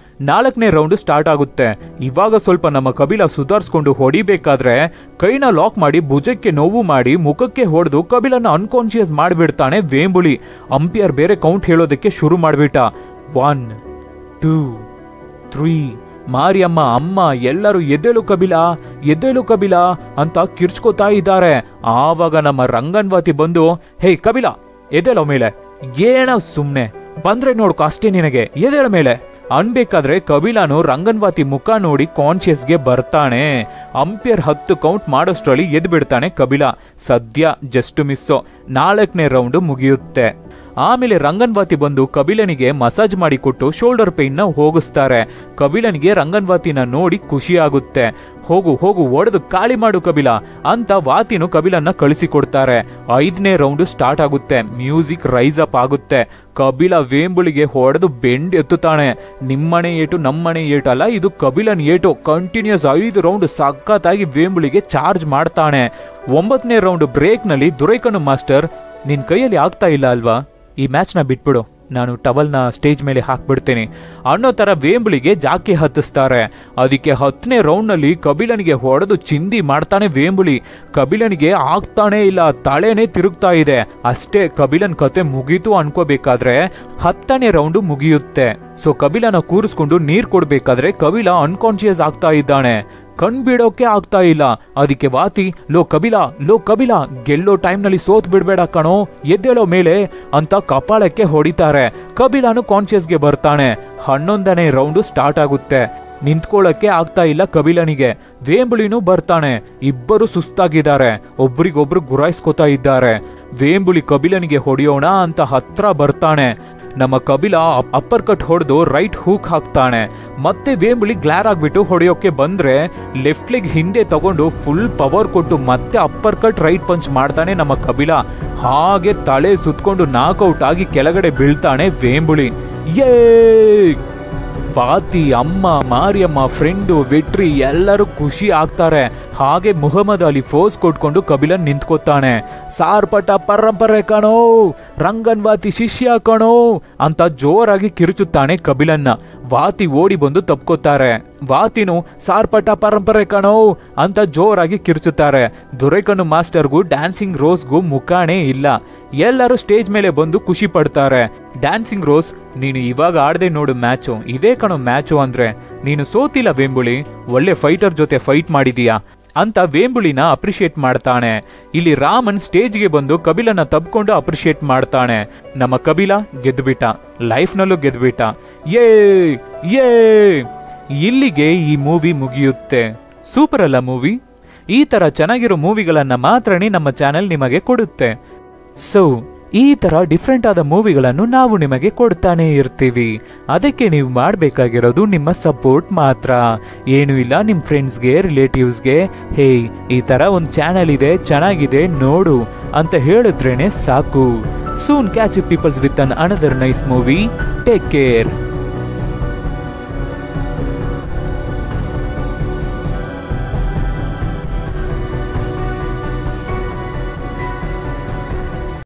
4ನೇ ರೌಂಡ್ ಸ್ಟಾರ್ಟ್ ಆಗುತ್ತೆ. ಇವಾಗ ಸ್ವಲ್ಪ ನಮ್ಮ ಕಬಿಲ ಸುಧಾರಿಸ್ಕೊಂಡು ಹೊಡಿಬೇಕಾದ್ರೆ ಕೈನ ಲಾಕ್ ಮಾಡಿ ಭುಜಕ್ಕೆ ನೋವು ಮಾಡಿ ಮುಖಕ್ಕೆ ಹೊಡೆದು ಕಬಿಲನ್ನ ಅನ್ಕಾನ್ಶಿಯಸ್ ಮಾಡಿಬಿಡ್ತಾನೆ ವೇಂಬುಳಿ. ಅಂಪಿಯರ್ ಬೇರೆ ಕೌಂಟ್ ಹೇಳೋದಕ್ಕೆ ಶುರು ಮಾಡ್ಬಿಟ್ಟ. 1 2 3 ಮಾರಿಯಮ್ಮ ಅಮ್ಮ ಎಲ್ಲರೂ ಎದ್ದೇಳು ಕಬಿಲ ಅಂತ ಕಿರ್ಚ್ಕೋತಾ ಇದ್ದಾರೆ. ಆವಾಗ ನಮ್ಮ ರಂಗನ್ವಾತಿ ಬಂದು ಹೇ ಕಬಿಲ ಎದ್ದೇಳೋ ಮೇಲೆ, ಏನ ಸುಮ್ನೆ ಬಂದ್ರೆ ನೋಡ್ಕೊ ಅಷ್ಟೇ ನಿನಗೆ, ಎದ್ದೇಳ ಮೇಲೆ ಅನ್ಬೇಕಾದ್ರೆ ಕಬಿಲಾನು ರಂಗನ್ವಾತಿ ಮುಖ ನೋಡಿ ಕಾನ್ಶಿಯಸ್ಗೆ ಬರ್ತಾನೆ. ಅಂಪಿಯರ್ 10 ಕೌಂಟ್ ಮಾಡೋಷ್ಟ್ರಲ್ಲಿ ಎದ್ದು ಬಿಡ್ತಾನೆ ಕಬಿಲ. ಸದ್ಯ ಜಸ್ಟ್ ಮಿಸ್ಸು. 4ನೇ ರೌಂಡ್ ಮುಗಿಯುತ್ತೆ. ಆಮೇಲೆ ರಂಗನ್ವಾತಿ ಬಂದು ಕಬಿಲನಿಗೆ ಮಸಾಜ್ ಮಾಡಿಕೊಟ್ಟು ಶೋಲ್ಡರ್ ಪೇನ್ ನ ಹೋಗಿಸ್ತಾರೆ. ಕಬಿಲನಿಗೆ ರಂಗನ್ವಾತಿನ ನೋಡಿ ಖುಷಿ ಆಗುತ್ತೆ. ಹೋಗು ಒಡೆದು ಖಾಲಿ ಮಾಡು ಕಬಿಲ ಅಂತ ವಾತಿನು ಕಬಿಲನ್ನ ಕಳಿಸಿಕೊಡ್ತಾರೆ. 5ನೇ ರೌಂಡ್ ಸ್ಟಾರ್ಟ್ ಆಗುತ್ತೆ. ಮ್ಯೂಸಿಕ್ ರೈಸ್ ಅಪ್ ಆಗುತ್ತೆ. ಕಬಿಲ ವೇಂಬುಳಿಗೆ ಹೊಡೆದು ಬೆಂಡ್ ಎತ್ತುತ್ತಾನೆ. ನಿಮ್ಮನೆ ಏಟು ನಮ್ಮನೆ ಏಟು ಅಲ್ಲ, ಇದು ಕಬಿಲನ್ ಏಟು. ಕಂಟಿನ್ಯೂಸ್ 5 ರೌಂಡ್ ಸಖತ್ತಾಗಿ ವೇಂಬುಳಿಗೆ ಚಾರ್ಜ್ ಮಾಡ್ತಾನೆ. 9ನೇ ರೌಂಡ್ ಬ್ರೇಕ್ ನಲ್ಲಿ ದುರೈಕಣ್ಣು ಮಾಸ್ಟರ್, ನಿನ್ ಕೈಯಲ್ಲಿ ಆಗ್ತಾ ಇಲ್ಲ ಅಲ್ವಾ, ಈ ಮ್ಯಾಚ್ ನ ಬಿಟ್ಬಿಡು, ನಾನು ಟವಲ್ನ ಸ್ಟೇಜ್ ಮೇಲೆ ಹಾಕ್ಬಿಡ್ತೀನಿ ಅನ್ನೋ ತರ ವೇಂಬುಳಿಗೆ ಜಾಕಿ ಹತ್ತಿಸ್ತಾರೆ. ಅದಕ್ಕೆ 10ನೇ ರೌಂಡ್ ನಲ್ಲಿ ಕಬಿಲನಿಗೆ ಹೊಡೆದು ಚಿಂದಿ ಮಾಡ್ತಾನೆ ವೇಂಬುಳಿ. ಕಬಿಲನಿಗೆ ಆಗ್ತಾನೆ ಇಲ್ಲ, ತಲೆನೇ ತಿರುಗ್ತಾ ಇದೆ. ಅಷ್ಟೇ, ಕಬಿಲನ್ ಕತೆ ಮುಗೀತು ಅನ್ಕೋಬೇಕಾದ್ರೆ 10ನೇ ರೌಂಡ್ ಮುಗಿಯುತ್ತೆ. ಸೊ ಕಬಿಲನ ಕೂರಿಸ್ಕೊಂಡು ನೀರ್ ಕೊಡ್ಬೇಕಾದ್ರೆ ಕಬಿಲ ಅನ್ಕಾನ್ಶಿಯಸ್ ಆಗ್ತಾ ಇದ್ದಾನೆ. ಕಣ್ಬಿಡೋಕೆ ಆಗ್ತಾ ಇಲ್ಲ. ಅದಕ್ಕೆ ವಾತಿ, ಲೋ ಕಬಿಲ ಗೆಲ್ಲೋ ಟೈಮ್ನಲ್ಲಿ ಸೋತ್ ಬಿಡ್ಬೇಡ ಕಣೋ, ಎದ್ದೇಳೋ ಮೇಲೆ ಅಂತ ಕಪಾಳಕ್ಕೆ ಹೊಡಿತಾರೆ. ಕಬಿಲಾನು ಕಾನ್ಶಿಯಸ್ಗೆ ಬರ್ತಾನೆ. 11ನೇ ರೌಂಡು ಸ್ಟಾರ್ಟ್ ಆಗುತ್ತೆ. ನಿಂತ್ಕೊಳ್ಳಕ್ಕೆ ಆಗ್ತಾ ಇಲ್ಲ ಕಬಿಲನಿಗೆ. ವೇಂಬುಳಿನೂ ಬರ್ತಾನೆ. ಇಬ್ಬರು ಸುಸ್ತಾಗಿದ್ದಾರೆ, ಒಬ್ರಿಗೊಬ್ರು ಗುರಾಯಿಸ್ಕೋತಾ ಇದ್ದಾರೆ. ವೇಂಬುಳಿ ಕಬಿಲನಿಗೆ ಹೊಡೆಯೋಣ ಅಂತ ಹತ್ರ ಬರ್ತಾನೆ. ನಮ್ಮ ಕಬಿಲ ಅಪ್ಪರ್ ಕಟ್ ಹೊಡೆದು ರೈಟ್ ಹೂಕ್ ಹಾಕ್ತಾನೆ. ಮತ್ತೆ ವೇಂಬುಳಿ ಗ್ಲಾರ್ ಆಗ್ಬಿಟ್ಟು ಹೊಡೆಯೋಕೆ ಬಂದ್ರೆ ಲೆಫ್ಟ್ ಲೆಗ್ ಹಿಂದೆ ತಗೊಂಡು ಫುಲ್ ಪವರ್ ಕೊಟ್ಟು ಮತ್ತೆ ಅಪ್ಪರ್ ಕಟ್ ರೈಟ್ ಪಂಚ್ ಮಾಡ್ತಾನೆ ನಮ್ಮ ಕಬಿಲ. ಹಾಗೆ ತಲೆ ಸುತ್ಕೊಂಡು ನಾಕ್ಔಟ್ ಆಗಿ ಕೆಳಗಡೆ ಬೀಳ್ತಾನೆ ವೇಂಬುಳಿ. ಯೇ! ವಾತಿ, ಅಮ್ಮ, ಮಾರಿಯಮ್ಮ, ಫ್ರೆಂಡು, ವಿಟ್ರಿ ಎಲ್ಲರೂ ಖುಷಿ ಆಗ್ತಾರೆ. ಹಾಗೆ ಮುಹಮ್ಮದ್ ಅಲಿ ಫೋಸ್ ಕೊಟ್ಕೊಂಡು ಕಬಿಲನ್ ನಿಂತ್ಕೋತಾನೆ. ಸಾರ್ಪಟ ಪರಂಪರೆ ಕಣೋ, ರಂಗನ್ ವಾತಿ ಶಿಷ್ಯ ಕಣೋ ಅಂತ ಜೋರಾಗಿ ಕಿರುಚುತ್ತಾನೆ ಕಬಿಲನ್ನ. ವಾತಿ ಓಡಿ ಬಂದು ತಪ್ಕೋತಾರೆ. ವಾತಿನು ಸಾರ್ಪಟ ಪರಂಪರೆ ಕಣೋ ಅಂತ ಜೋರಾಗಿ ಕಿರುಚುತ್ತಾರೆ. ದೊರೆಕಣ್ಣು ಮಾಸ್ಟರ್ಗೂ ಡ್ಯಾನ್ಸಿಂಗ್ ರೋಸ್ಗೂ ಮುಖಾಣೆ ಇಲ್ಲ. ಎಲ್ಲರೂ ಸ್ಟೇಜ್ ಮೇಲೆ ಬಂದು ಖುಷಿ ಪಡ್ತಾರೆ. ಡ್ಯಾನ್ಸಿಂಗ್ ರೋಸ್, ನೀನು ಇವಾಗ ಆಡದೆ ನೋಡು ಮ್ಯಾಚು, ಇದೇ ಕಣೋ ಮ್ಯಾಚು ಅಂದ್ರೆ. ನೀನು ಸೋತಿಲ್ಲ ವೇಂಬುಳಿ, ಒಳ್ಳೆ ಫೈಟರ್ ಜೊತೆ ಫೈಟ್ ಮಾಡಿದೀಯಾ ಅಂತ ವೇಂಬುಳಿನ ಅಪ್ರಿಶಿಯೇಟ್ ಮಾಡ್ತಾನೆ. ಇಲ್ಲಿ ರಾಮನ್ ಸ್ಟೇಜ್ಗೆ ಬಂದು ಕಬಿಲನ ತಬ್ಕೊಂಡು ಅಪ್ರಿಶಿಯೇಟ್ ಮಾಡ್ತಾನೆ. ನಮ್ಮ ಕಬಿಲ ಗೆದ್ದುಬಿಟ್ಟ, ಲೈಫ್ನಲ್ಲೂ ಗೆದ್ದುಬಿಟ್ಟ. ಯೇ ಯೇ! ಇಲ್ಲಿಗೆ ಈ ಮೂವಿ ಮುಗಿಯುತ್ತೆ. ಸೂಪರ್ ಅಲ್ಲ ಮೂವಿ? ಈ ತರ ಚೆನ್ನಾಗಿರೋ ಮೂವಿಗಳನ್ನ ಮಾತ್ರನೇ ನಮ್ಮ ಚಾನೆಲ್ ನಿಮಗೆ ಕೊಡುತ್ತೆ. ಸೊ ಈ ತರ ಡಿಫ್ರೆಂಟ್ ಆದ ಮೂವಿಗಳನ್ನು ನಾವು ನಿಮಗೆ ಕೊಡ್ತಾನೆ ಇರ್ತೀವಿ. ಅದಕ್ಕೆ ನೀವು ಮಾಡಬೇಕಾಗಿರೋದು ನಿಮ್ಮ ಸಪೋರ್ಟ್ ಮಾತ್ರ. ಏನೂ ಇಲ್ಲ, ನಿಮ್ಮ ಫ್ರೆಂಡ್ಸ್ಗೆ, ರಿಲೇಟಿವ್ಸ್ಗೆ ಹೇ ಈ ತರ ಒಂದು ಚಾನೆಲ್ ಇದೆ, ಚೆನ್ನಾಗಿದೆ ನೋಡು ಅಂತ ಹೇಳಿದ್ರೇನೆ ಸಾಕು. Soon catch you peoples with an another nice movie. Take care.